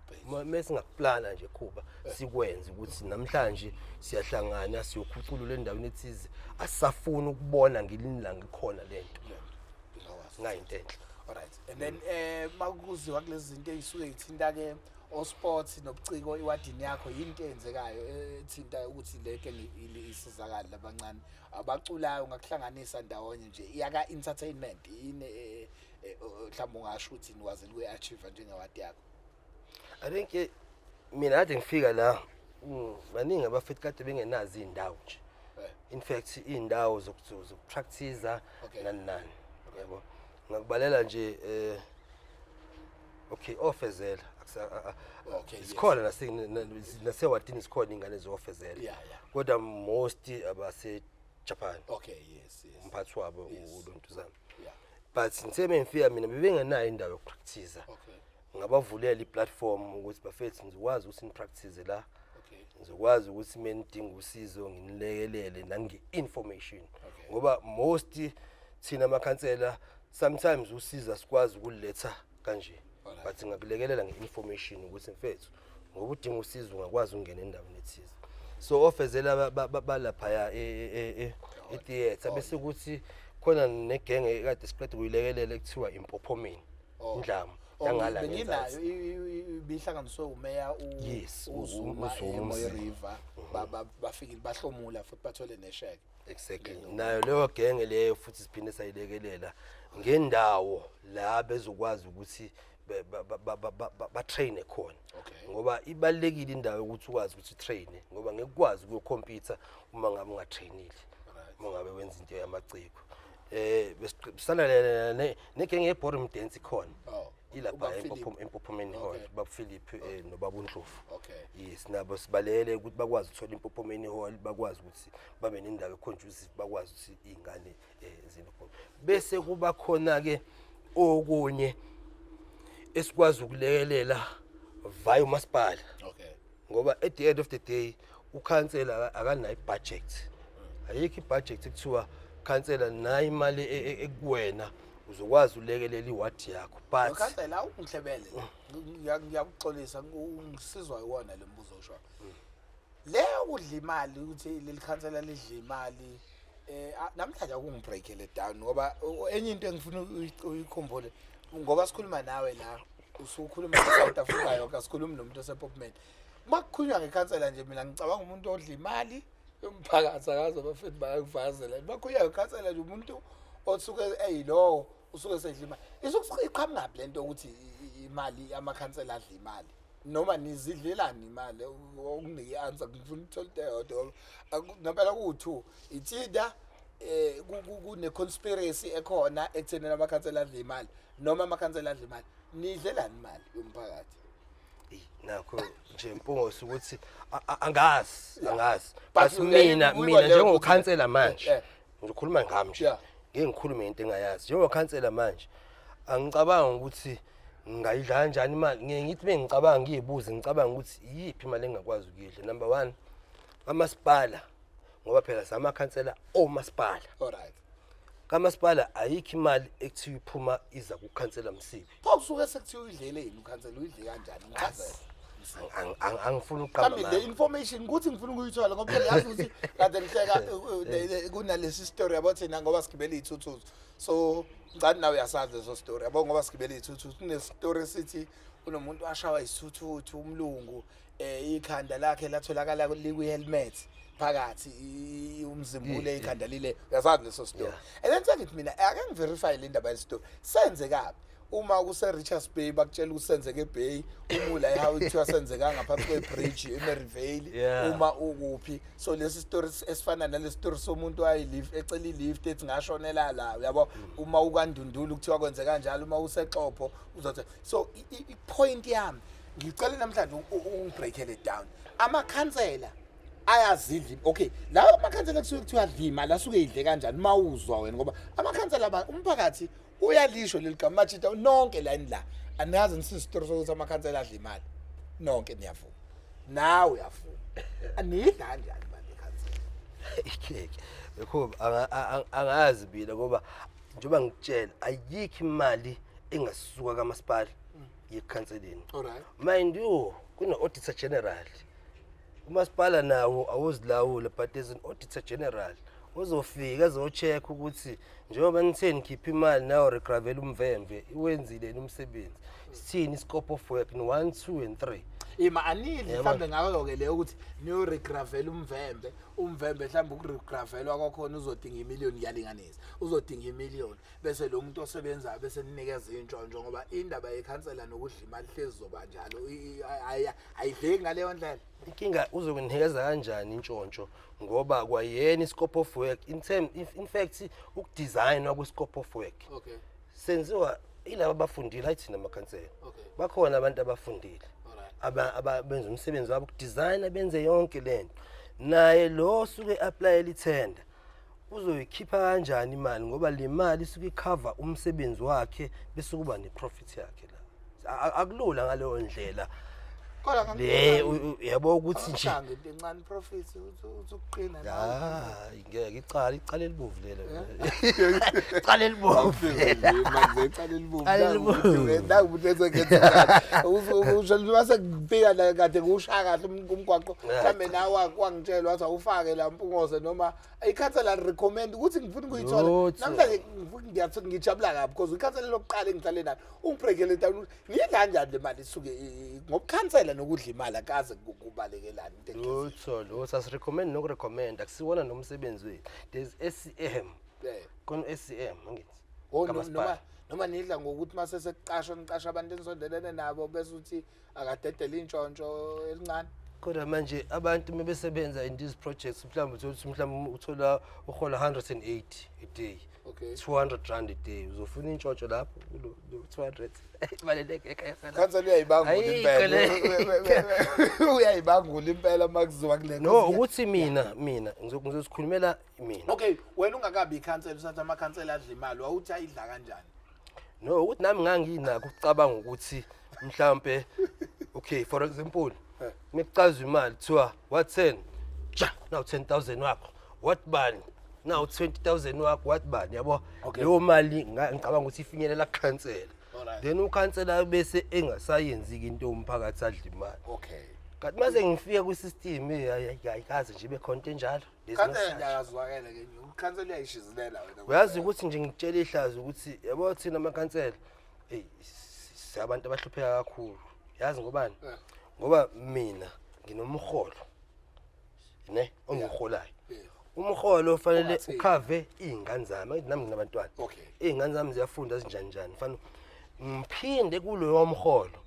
mase ngakuplana nje kuba sikwenze ukuthi namhlanje siyahlangana siyokhuculula endaweni ethize asisafuna ukubona ngelinilanga ikhona lento ngayinto enhle alright and then makuziwa kulezi zinto ezisuke ithinta ke o sports nobuciko iwadini yakho into eyenzekayo ethinta ukuthi leke isizakala labancane abaculayo ngakuhlanganisa ndawonye nje iyaka entertainment yini mhlawumbe ungasho ukuthi niwaze liwe achieve njengewadi yakho I think mina ade ngifika la maningi abafethi kade bengenazi indawo nje in fact indawo zokupractice nani yabo ngakubalela nje okay ofezela sikhona nasewadini sikhona ingane zofezela kodwa most abase Japan umphathi wabo uLontuzana but ngithe ngifika mina bebengenayo indawo yokupractice ngabavulela iplatform ukuthi bafethi ngizokwazi ukuthi nipractice la ngizokwazi ukuthi menidinga usizo nginilekelele nange-information ngoba most thina amakhansela sometimes usiza sikwazi ukuletha kanje but ngakulekelela nge-information ukuthi mfethu ngoba udinga usizo ungakwazi ukungena endaweni ethize so ofezela balapha e-theater bese ukuthi khona negenge kade siqede kuyilekelela ekuthiwa impophomeni indlamu yangala nginayo ibihlanganiswe umeya uZuma eMoyeriver bafike bahlomula futhi bathole nesheke exactly nayo leyo genge leyo futhi siphinde sayilekelela ngendawo la bezokwazi ukuthi ba train khona ngoba ibalekile indawo ukuthi ukwazi ukuthi train ngoba ngekwazi ukuyocomputer uma ngabe ungatrainile uma ngabe wenza into yamaciko besisana negenge yeBorum dance khona ilapha empophomeni hall baba Philip nobaba uNdlovu yes nabo sibalele ukuthi bakwazi ukuthola impophomeni hall bakwazi ukuthi babe nendawo econducive bakwazi ukuthi izingane zilokhona bese kuba khona ke okunye esikwazi ukulekelela via umasipala ngoba at the end of the day ukhansela akanayo budget ayikho ibudget ekuthiwa khansela nayo imali ekuwena uzokwazi ulekelela iwadi yakho but ukhansela ungihlebele ngiyakuxolisa ngisizwa iwona lembuzo osho leyo udla imali ukuthi leli khansela lidla imali namhlanje akungibreakele down ngoba enye into engifuna uyikhumbule ngoba sikhuluma nawe la usukhuluma ngeSouth Africa yonke asikhulumi nomuntu osePopman makukhulunywa ngekhansela nje mina ngicabanga umuntu odla imali yomphakathi akazi abafethi bayakuvazela bakhulunywa ngekhansela nje umuntu osuke eyilowo usuke sedla imali iqhamuka ngaphi lento ukuthi imali amakhansela adla imali noma nizidlelani imali okunike answer ngifuna ukuthola yodwa ngempela ku2 itsida kune conspiracy ekhona ekuthenela amakhansela adla imali noma amakhansela adla imali nidlelani imali yomphakathi nakho nje Mpungose ukuthi angazi but mina njengokhansela manje ngizokhuluma ngami nje ngikhuluma into engayazi njengokhansela manje angicabanga ukuthi ngayidla kanjani imali ngithi bengicabanga ngiyibuze ngicabanga ukuthi iyiphi imali engakwazi ukuyidla number 1 amasipala ngoba phela samakhansela omasipala. Alright. Kamasipala ayikho imali ekuthiwa iphuma iza kukhansela Msibi. Pho kusuke sekuthiwa uyidlele yini ukhansela uyidle kanjani ngichazela. Angifuni uqamba Kambe le information ukuthi ngifuna ukuyithola ngoba phela yazi ukuthi kade ngihleka kunalesi story yabo thina ngoba sigibele ithuthuthi. So ngani nawe uyasazi leso story yabo ngoba sigibele ithuthuthi kune story sithi kunomuntu washawa isithuthuthi umlungu ikhanda lakhe latholakala likwi helmet phakathi umzimbule ikhanda lile uyasazi leso story. And then sengithi mina ake ngiverify le ndaba yestory senze kabi uma kuse Richards Bay bakutshela usenzeke eBay umula ehawu kuthiwa senzeka ngaphansi kwebridge eMaryvale uma ukuphi so lesi story esifana nale story somuntu ayilift ecela ilift ethi ngashonela la yabo uma ukandundulu kuthiwa kwenze kanjalo uma usexopho uzothi so ipoint yami ngicela namhlanje ungibreakele down amakhansela ayazidli okay lawo amakhansela kusuke kuthiwa dlima la suke idle kanjani mawuzwa wena ngoba amakhansela umphakathi uyalisho leligama machita nonke la indla anazi nisistory sokuthi amakhansela adla imali nonke niyavuma nawe uyavuma anidla kanjani manje ikhansela ikeke bekho angazi bila ngoba njengoba ngitshela ayikho imali engasuka kamasipala yekhanseleni. Alright. Mind you kuno auditor general umasipala nawo awuzilawula but as an auditor general uzofika azocheck ukuthi njengoba nitheni khipha imali nawo regravel umvemve iwenzile umsebenzi sithini scope of work no 1 2 and 3 ima anili mhlambe ngakho ke leyo ukuthi niyo regravel umvemve mhlambe ukuregravelwa kwakhona uzodinga imillion yalinganisa uzodinga imillion bese lo muntu osebenza bese ninikeza intshontsho ngoba indaba yekhansela nokudla imali hlezi zoba njalo ayidleki ngaleyo ndlela. Inkinga uzokunikeza kanjani intshontsho ngoba kwayena iscope of work in fact ukudesignwa kwiscope of work Okay. senziwa ilabo abafundile ayithina amakhansela Okay. bakhona abantu abafundile Alright. abenza umsebenzi wabo ukudesigna benze yonke lento naye lo suke apply litender uzoyikhipha kanjani imali ngoba le mali isuke icover umsebenzi wakhe bese kuba neprofit yakhe la akulula ngaleyo ndlela Kodwa ngeke yabo ukuthi nje into encane profit ukuqina la. Ngeke icala elibovu lela. Icala elibovu. Manje icala elibovu. La ubuthethe ngenzeka. Usho mase kubika la kade kushaya kahle umgwaqo. Mhlambe nawe kwangitshelwa wathi awufake la mpungoze noma ikhansela recommend ukuthi ngifuna ukuyithola. Namhlanje ngiyathi ngijabula kabi because ikhansela lokuqala engihlale nalo ungibreakele down niyidla kanjani le mali isuke ngokukhansela nokudla imali akaze kubalekelana into engizolo uthi recommend nokurecommend akusiwona nomsebenzi wethu there's SCM kon SCM ngithi noma nidla ngokuthi mase sekuqashwa niqasha abantu enisondelene nabo bese uthi akadedela intshontsho elincane kodwa manje abantu mebesebenza in these projects mhlawumbe uthola uhola 180 a day. Okay. 200 rand a day uzofuna intshontsho lapho kulo 200 ibaleleke ekhaya khansela uyayibangula impela uyayibangula impela makuziwa kule no ukuthi mina ngizosikhulumela mina okay wena ungakabi ikhansela usathi amakhansela adla imali wawuthi ayidla kanjani no ukuthi nami nganginako ukucabanga ukuthi mhlambe okay for example ngicazwe imali kuthiwa what 10 now 10000 wakho what bani now 20000 wakho what bani yabo leyo mali ngicabanga ukuthi ifinyelela kukhansela then ukhansela bese engasayenzi into umphakathi adla imali okay kanti mase ngifika ku system ayikaze nje bekhonto enjalo khansela ngiyazwakela ke ukhansela uyayishizilela wena uyazi ukuthi nje ngitshela ihlazo ukuthi yabo thina amakhansela siyabantu abahlupheka kakhulu yazi ngobani ngoba mina nginomholo ne ongiholayo umholo fanele ukhave izingane zami nami nginabantwana izingane zami ziyafunda zinjani fanele ngiphinde kuloyo mholo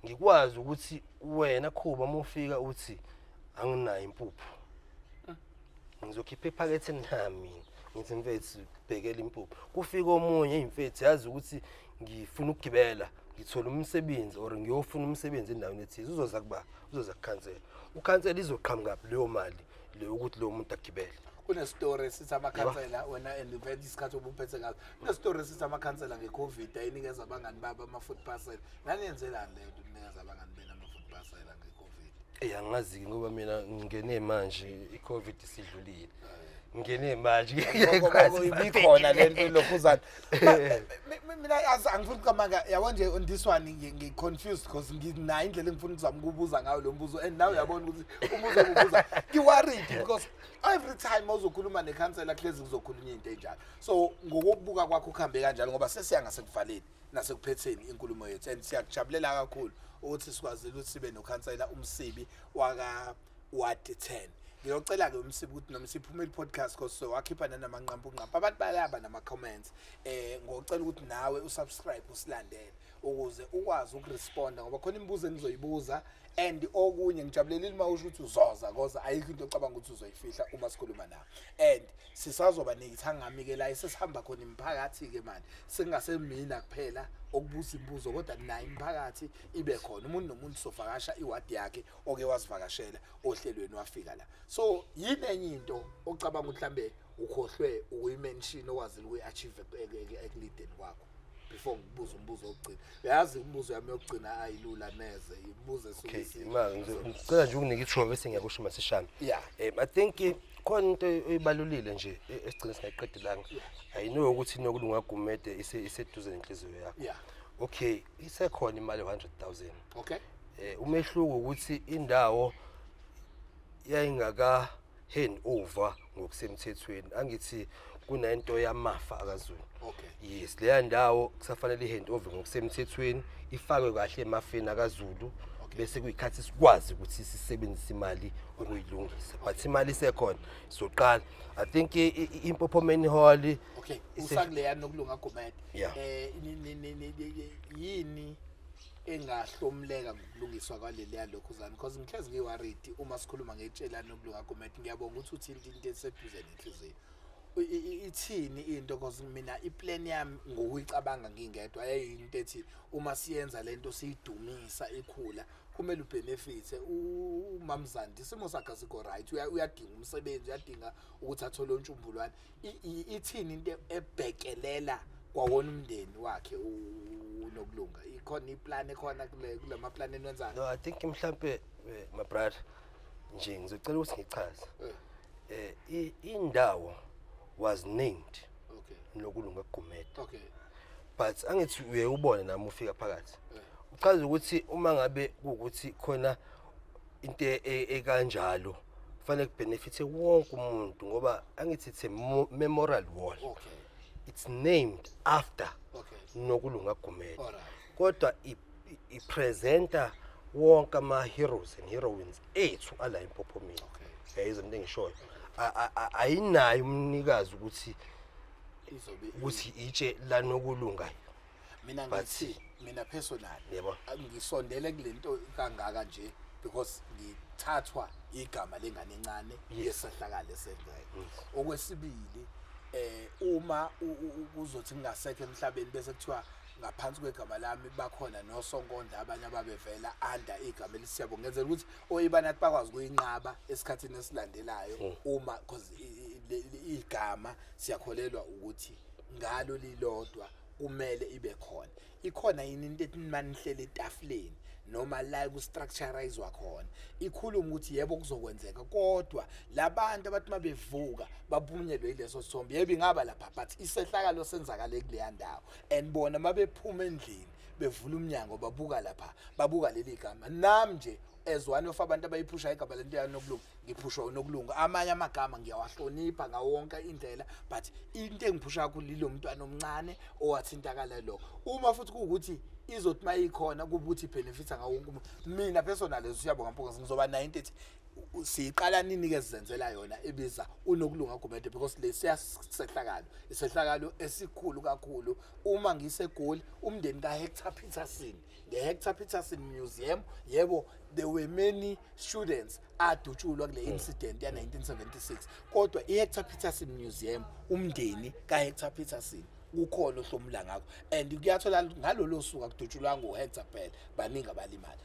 ngikwazi ukuthi wena Khuba mufika uthi anginayo impuphu ngizokhipha iphakethe nami ngithi mfethu bhekela impuphu kufika omunye imfethu yazi ukuthi ngifuna ukugibela ngithola umsebenzi or ngiyofuna umsebenzi endaweni ethize uzoza kukhansela ukhansela izoqhamuka leyo mali leyo ukuthi lo muntu agibele kune story sithi amakhansela wena and isikhathi obuphethe ngazo kune story sithi amakhansela ngeCovid ayinikeza abangani babo ama food parcel nani yenzelani le nto ninikeza abangani bena ama food parcel ngeCovid Angazi ngoba mina ngingene manje iCovid isidlulile. Ngene manje ngoba ibikhona lento lokhuzana mina angifuni ukamanga yabo nje on this one ngi-confused because nginayo indlela engifuna ukuzama ukubuza ngayo lo mbuzo and nawe uyabona ukuthi umuzo ububuza ngi-worried because every time uzokhuluma nekhansela kulezi kuzokhulunywa into enjalo so ngokubuka kwakho ukuhambe kanjalo ngoba sesiya ngasekuvaleni nasekuphetheni inkulumo yethu and siyakujabulela kakhulu ukuthi sikwazile ukuthi sibe nokhansela umsibi waka Ward 10. Ngiyocela-ke umsibi ukuthi noma siphumele podcast because so wakhipha namanqampu abantu bayaba nama-comments ngocela ukuthi nawe usubscribe usilandele ukuze ukwazi ukuresponda ngoba khona imibuzo engizoyibuza and okunye ngijabulelile uma usho ukuthi uzoza because ayikho into ocabanga ukuthi uzoyifihla uma sikhuluma nawe and sisazoba nithangami-ke la sesihamba khona imiphakathi-ke manje sengasemina kuphela okubuza imibuzo kodwa nayo imiphakathi ibe khona umuntu nomuntu sovakasha iwadi yakhe oke wasivakashela ohlelweni wafika la so yini enye into ocabanga ukuthi mhlambe ukhohlwe ukuyimention okwazile ukuyi-achieve ekulideni kwakho before ngibuza umbuzo wokugcina uyazi umbuzo yami yokugcina ayilula neze imibuzo ngicela nje ukunika ithuba bese ngiyakusho masishana I think khona into ebalulile nje esigcina singayiqedelanga ayino ukuthi nokulunga gumede iseduze nenhliziyo yakho okay isekhona imali 100,000 okay umehluko ukuthi indawo yayingaka hand over ngokusemthethweni angithi kunento yamafa akaZulu okay yes leya ndawo kusafanele ihand over ngokusemthethweni ifakwe kahle emafeni akaZulu bese kuyikhathi sikwazi ukuthi sisebenzise imali ukuyilungisa but imali isekhona soqala I think impophomeni hall okay usakuleya nokulunga gumede yini engahlomleka ngokulungiswa kwaleliya lokhuzana because ngihlezi ngiworried uma sikhuluma ngetshelana nokulunga gumede ngiyabonga ukuthi uthinta into eseduze nenhliziyo ithini into because mina iplan yami ngokuyicabanga ngingedwa ayinto ethi uma siyenza lento siyidumisa ikhula kumele ubenefit uMamzandi isimo sakhe asikho right uyadinga umsebenzi uyadinga ukuthi athole ontshumbulwane ithini into ebhekelela kwawona umndeni wakhe unokulunga ikhona iplan ekhona kulama plan enwenzayo no I think mhlambe my brother nje ngizocela ukuthi ngichaze indawo was named nokulunga gumede okay but angithi uyebone nami ufika phakathi uchaza ukuthi uma ngabe ukuthi khona into ekanjalo kufanele kubenefit wonke umuntu ngoba angithi it's a memorial wall it's named after nokulunga gumede kodwa ipresenta wonke ama heroes and heroines ethu ala impophomeni yayizo into engishoyo ayinayo umnikazi ukuthi itshe la nokulunga mina ngithi mina personal yebo ngisondele kulento kangaka nje because ngithathwa igama lengane encane yesehlakalo esenzayo okwesibili uma uzothi ngingasekho emhlabeni bese kuthiwa ngaphansi kwegama lami bakhona noSonkondla abanye ababevela under igama elisiyabo ngenzela ukuthi oyibanathi bakwazi ukuyinqaba esikhathini esilandelayo uma because igama siyakholelwa ukuthi ngalo lilodwa kumele ibe khona ikhona yini into ethi manihlele etafuleni noma la ku-structureizwa khona ikhuluma ukuthi yebo kuzokwenzeka kodwa labantu abathi mabevuka babunyelwe ileso sithombe yebo ingaba lapha but isehlakalo senzakale kuleya ndawo and bona mabephuma endlini bevula umnyango babuka lapha babuka leli gama nami nje as one of abantu abayiphusha igaba lento yanokulunga ngiphushwa unokulunga amanye amagama ngiyawahlonipha ngawonke indlela but into engiphusha kakhulu lilo mntwana omncane owathintakala lo uma futhi kuukuthi izothi mayikhona kubuthi benefita ngawonke umuntu mina personally siyabonga mphakathi ngizoba 90 ethi siqala nini ke sizenzela yona ebiza unokulunga gumede because lesiyasehlakalo isehlakalo esikhulu kakhulu uma ngisegoli umndeni kaHector Peterson ngeHector Peterson Museum yebo there were many students adutshulwa kule incident ya 1976 kodwa iHector Peterson Museum umndeni kaHector Peterson ukhona ohlomula ngakho and kuyathola ngalolo suku akudutshulwa ngoHector phela baningi abalimali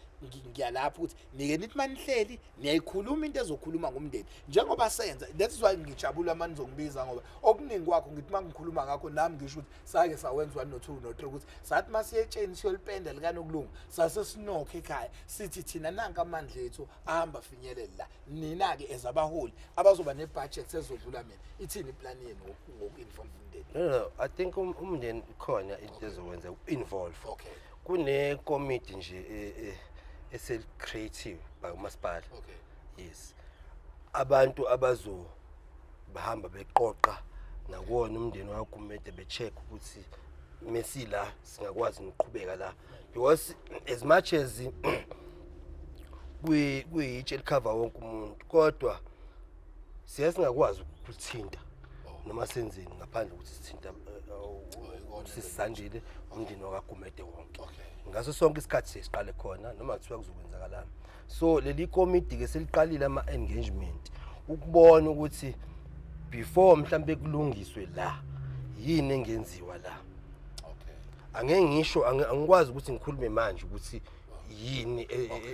ngiyalapha ukuthi nike nithi manihleli niyayikhuluma into ezokhuluma ngomndeni njengoba senza. That's why ngijabula manje ngizongibiza ngoba okuningi kwakho ngithi mangikhuluma ngakho nami ngisho ukuthi sake sawenza 1 no 2 no 3 ukuthi sathi masiyetsheni siyolipenda likanokulunga sase sinokho ekhaya sithi thina nanka amandla ethu ahamba finyelela la nina ke ezabaholi abazoba nebudget ezodlula mina ithini iplan yenu ngoku-involve umndeni. No, I think umndeni khona into ezokwenza involve. Okay. Kune committee nje esel creative by umasipala. Okay. Yes. Abantu abazo bahamba beqoqa nakuwona umndeni wakumede becheck ukuthi mesila singakwazi ukuqhubeka la because as much as kuyitshe licover wonke umuntu kodwa siyasingakwazi ukuthinta noma senzeni ngaphandle ukuthi sithinta sisandile umndeni wakagumede wonke. Ngaso sonke isikhathi sesiqale khona noma kuthiwa kuzokwenzakalana. So leli committee ke seliqalile ama engagement ukubona ukuthi before mhlambe kulungiswe la yini engenziwa la. Okay. Angeke ngisho angikwazi ukuthi ngikhulume manje ukuthi yini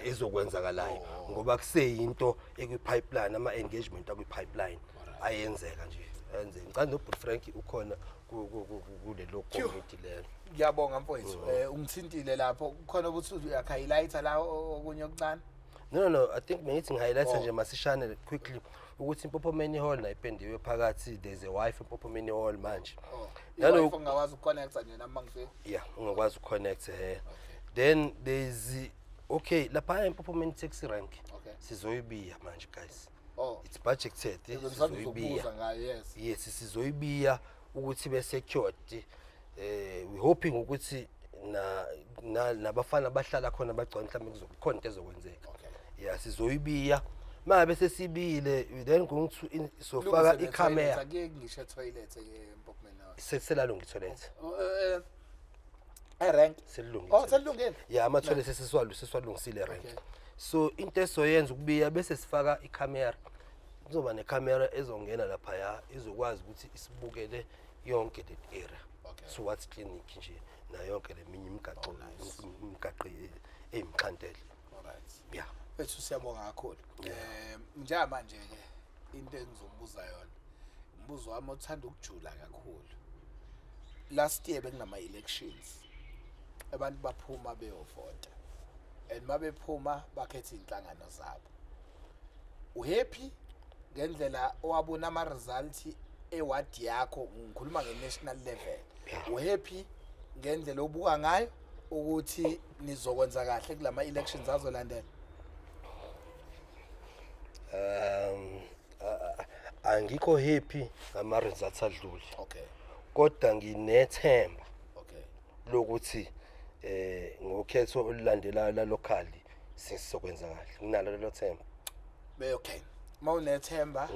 ezokwenzakalayo ngoba kuseyinto ekwipipeline ama engagement akwipipeline ayenzeka nje. Enze ngicela noBut Frank ukhona kulelo committee lelo. Ngiyabonga mfowethu ungithintile lapho khona ukuthi uyahighlighta la okunye okuncane. No, I think mengithi ngihighlight nje masishane quickly ukuthi iMpophomeni Hall nayipendiwe phakathi there's a wife iMpophomeni Hall manje. Nalo ungakwazi ukuconnecta nje nami mangifika. Yeah, ungakwazi ukuconnect Then there's okay lapha iMpophomeni taxi rank. Sizoyibiya manje guys. It's budgeted. Sizoyibiya. Yes, sizoyibiya ukuthi be secured. We hoping ukuthi nabafana bahlala khona bagcona mhlawumbe kuzokhona into ezokwenzeka. Yeah, sizoyibiya. Mabe sesibile then going to sofaka icamera. Ake ngisho toilet eMpophomeni Hall. Seselalunga toilet. Rank. Selungile. Selungile. Yeah, ama toilet seswalungisile rank. So into esoyenza ukubiya bese sifaka icamera. Kuzoba necamera ezongena lapha ya izokwazi ukuthi isibukele yonke le area. So what's clinic nje na yonke leminye imigaqo emkhandele. Alright. Yeah. Bethu siyabonga kakhulu. Njengamanje ke into engizobuza yona. Umbuzo wami othanda ukujula kakhulu. Last year bekunama elections. Abantu baphuma beyovota. And mabephuma bakhetha inhlangano zabo. Uhappy ngendlela owabona ama results eward yakho ngikhuluma ngenational level. Uhappy ngendlela obuka ngayo ukuthi nizokwenza kahle kulama elections azolandela. Angikho happy ngama results adlule. Okay. Kodwa nginethemba. Okay. Lokuthi ngokhetho olulandelayo la locally sizokwenza kahle. Nginalo lelo themba. Okay. Mawunethemba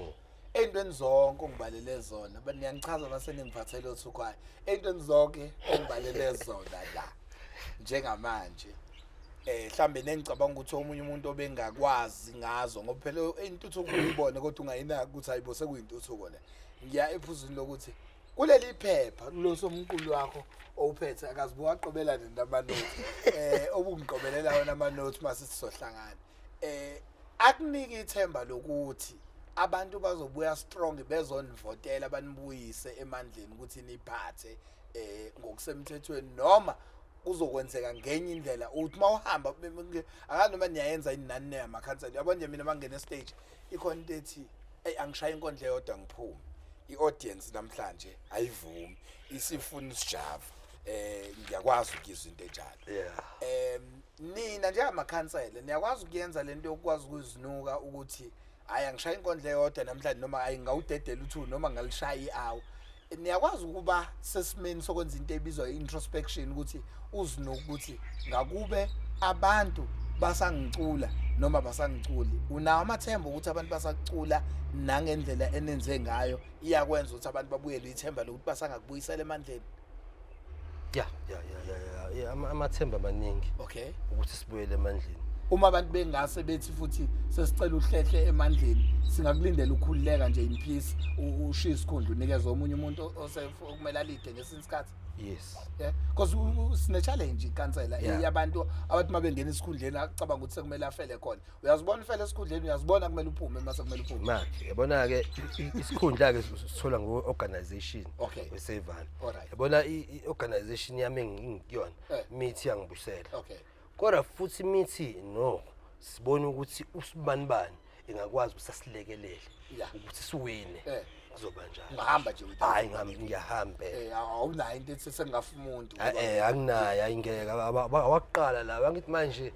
entweni zonke ongibalele zona baniyangichaza base ningiphathele uthukwayo entweni zonke ongibalele zona la njengamanje mhlambe nengicabanga ukuthi omunye umuntu obengakwazi ngazo ngoba phela intuthuko uyibone kodwa ungayinaki ukuthi hayibo sekuyintuthuko le ngiya ephuzini lokuthi kuleli phepha losomqulu wakho owuphethe akazibuka aqobelane namanothi obungiqobelela wona amanothi mase sizohlangana akunika ithemba lokuthi abantu bazobuya strong bezonivotela abanibuyise emandleni ukuthi niphathe ngokusemthethweni noma kuzokwenzeka ngenye indlela uthi mawuhamba akanoma niyayenza inani yamakhansela yabo nje mina mangene stage ikhona into ethi angishaya inkondlo yodwa ngiphume iaudience namhlanje ayivumi isifuna isijava ngiyakwazi ukuzwa into enjalo nina nje amakhansela niyakwazi ukuyenza lento yokwazi ukuzinuka ukuthi hayi angishaya inkondlo yodwa namhlanje noma ayingawudedela uthu noma ngalishaya iawu niyakwazi ukuba sesimeni sokwenza into ebizwa introspection ukuthi uzinuka ukuthi ngakube abantu basangicula noma basangiculi unawo amathemba ukuthi abantu basacula nangendlela enenze ngayo iyakwenza ukuthi abantu babuyele ithemba lokuthi basangakubuyisela emandleni. Yeah, amathemba amaningi. Okay. Ukuthi sibuyele emandleni. uma abantu bengase bethi futhi sesicela uhlehle emandleni singakulindela ukukhululeka nje in peace ushiya isikhundla unikeze omunye umuntu osekumele alide ngesinye isikhathi. Yes. Yeah, because sine challenge ikansela Yeah. yabantu abathi mabengena esikhundleni acabanga ukuthi sekumele afele khona. Uyazibona ufele esikhundleni, uyazibona kumele uphume mase kumele uphume. Manje yabona ke isikhundla ke sithola ngo-organization Okay. weSavana. Alright. Yabona i-organization yami engiyona mithi yangibusela. Okay. Kodwa futhi mithi no sibona ukuthi usibanibani engakwazi usasilekelele Yeah. ukuthi siwine kuzoba njani. Ngahamba nje with. Hayi ngiyahamba. Awunayo into ethi sengafuna umuntu. Anginayo ayingeke awaqala la angithi manje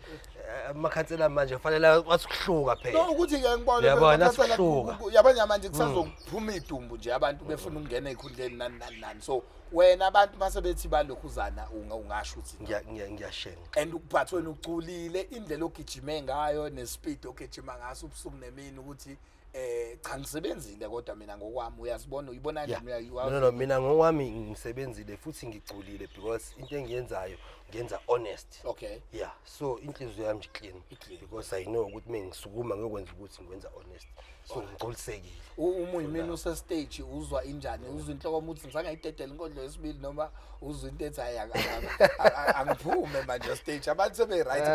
amakhansela manje kufanele wathi kuhluka phela. No ukuthi ke ngibona Yabona sihluka. yabanye manje kusazophuma idumbu nje abantu befuna ukungena ezikhundleni nani. So wena abantu mase bethi balokhuzana ungasho ukuthi ngiyashenga. and ukuphathwa wena uculile indlela ogijime ngayo nespeed ogijima ngaso ubusuku nemini ukuthi cha ngisebenzile kodwa mina ngokwami uyazibona uyibona kanjani No mina ngokwami ngisebenzile futhi ngiculile because into engiyenzayo ngiyenza honest. Okay. Yeah, so inhliziyo yami clean because I know ukuthi mengisukuma ngokwenza ukuthi ngiwenza honest. So ngicolisekile. Uma uyimini use stage uzwa injani uzwa inhloko ukuthi ngisangayidedela inkondlo yesibili noma uzwa into ethi hayi angiphume manje stage abantu sebe right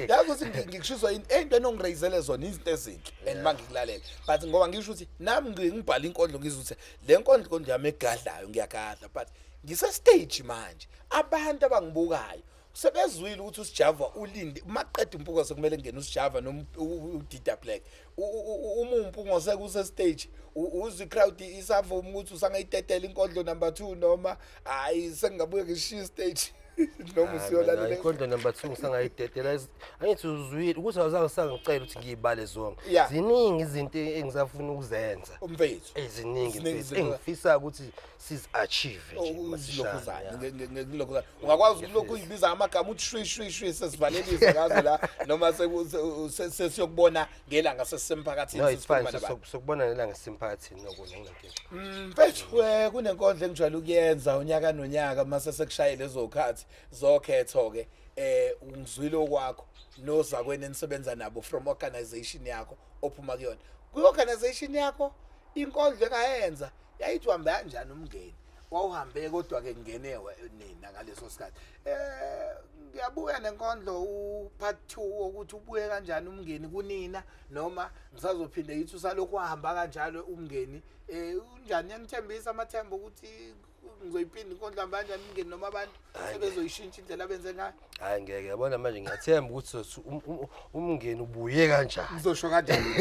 yazi ukuthi ngikushiswa into enongirayizele zona izinto ezinhle and mangikulalela but ngoba ngisho ukuthi nami ngibhala inkondlo ngizuthi le nkondlo yami egadlayo ngiyagadla but ngise stage manje abantu abangibukayo sebezwile ukuthi usijava ulinde maqedwe impuko sekumele ngene usijava noma uDida Black uma umpungo sekuse stage uzwi crowd isavuma ukuthi usangayidedela inkondlo number 2 noma hayi sengabuye ngishiya stage noma usiyolalela inkondlo number 2 ngisangayidedela angithi uzwile ukuthi awuzange sangicela ukuthi ngiyibale zonke ziningi izinto engisafuna ukuzenza umfethu eziningi mfethu engifisa ukuthi siz achieve ngilokhuzana ungakwazi ukulokhu uyibiza amagama uthi shwi sesivalelise ngazo la noma sesiyokubona ngelanga sesemphakathini sesikhuluma nabantu sokubona ngelanga sesemphakathini nokunenkinga mfethu kunenkondlo engijwayele ukuyenza unyaka nonyaka mase sekushaya lezo khathi zokhetho ke ungizwile okwakho nozakweni enisebenza nabo from organization yakho ophuma kuyona ku-organization yakho inkondlo engayenza yayithi uhamba kanjani umngeni wawuhambe kodwa ke kungenewe nina ngaleso sikhathi ngiyabuya nenkondlo u-part 2 ukuthi ubuye kanjani umngeni kunina noma ngisazophinde yithi usalokhu wahamba kanjalo umngeni unjani yanithembisa amathemba ukuthi ngizoyiphinda inkondlo hamba kanjani umngeni noma abantu sebezoyishintsha indlela abenze ngayo. Hayi ngeke yabona manje ngiyathemba ukuthi umngeni ubuye kanjani ngizosho kanjani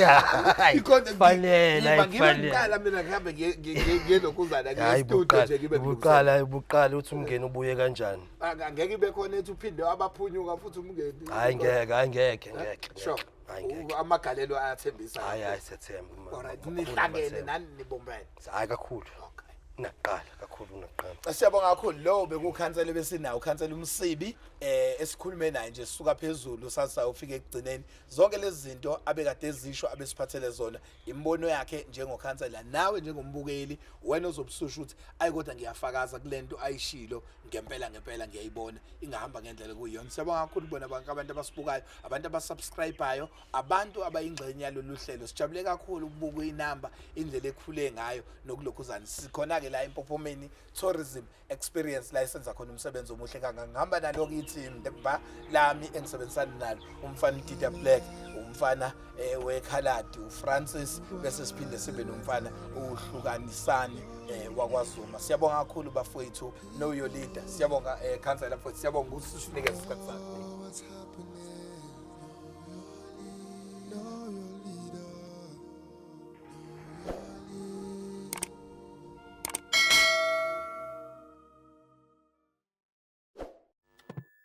inkondlo fanele ngiqala mina ngihambe ngiyelokhuzana ngestudio nje ngibe buqala uthi umngeni ubuye kanjani angeke ibe khona ethi uphinde abaphunyuka futhi umngeni hayi ngeke sure amagalelo ayathembisa hayi siyathemba alright nihlangene nani nibombene hayi kakhulu naqala kakhulu naqala. Siyabonga kakhulu lo bekukhansela besinawo ukhansela umsibi esikhulume naye nje sisuka phezulu sasa ufike ekugcineni zonke lezi zinto abekade ezisho abesiphathele zona imbono yakhe njengokhansela nawe njengombukeli wena ozobususha ukuthi ayi kodwa ngiyafakaza kulento ayishilo ngempela ngiyayibona ingahamba ngendlela kuyiyona. Siyabonga kakhulu bona abantu abasibukayo abantu abasubscribeayo abantu abayingxenye yalolu hlelo sijabule kakhulu ukubuka inamba indlela ekhule ngayo nokulokhuzana sikhona ke la eMpophomeni tourism experience license khona umsebenzi omuhle kangaka ngihamba nalo team lami engisebenzisana nalo umfana uDida Black umfana weKhaladi uFrancis bese siphinde sibe nomfana uhlukanisani wakwaZuma. Siyabonga kakhulu bafowethu know your leader. Siyabonga councilor futhi siyabonga ukuthi usinikeze isikhathi sakho.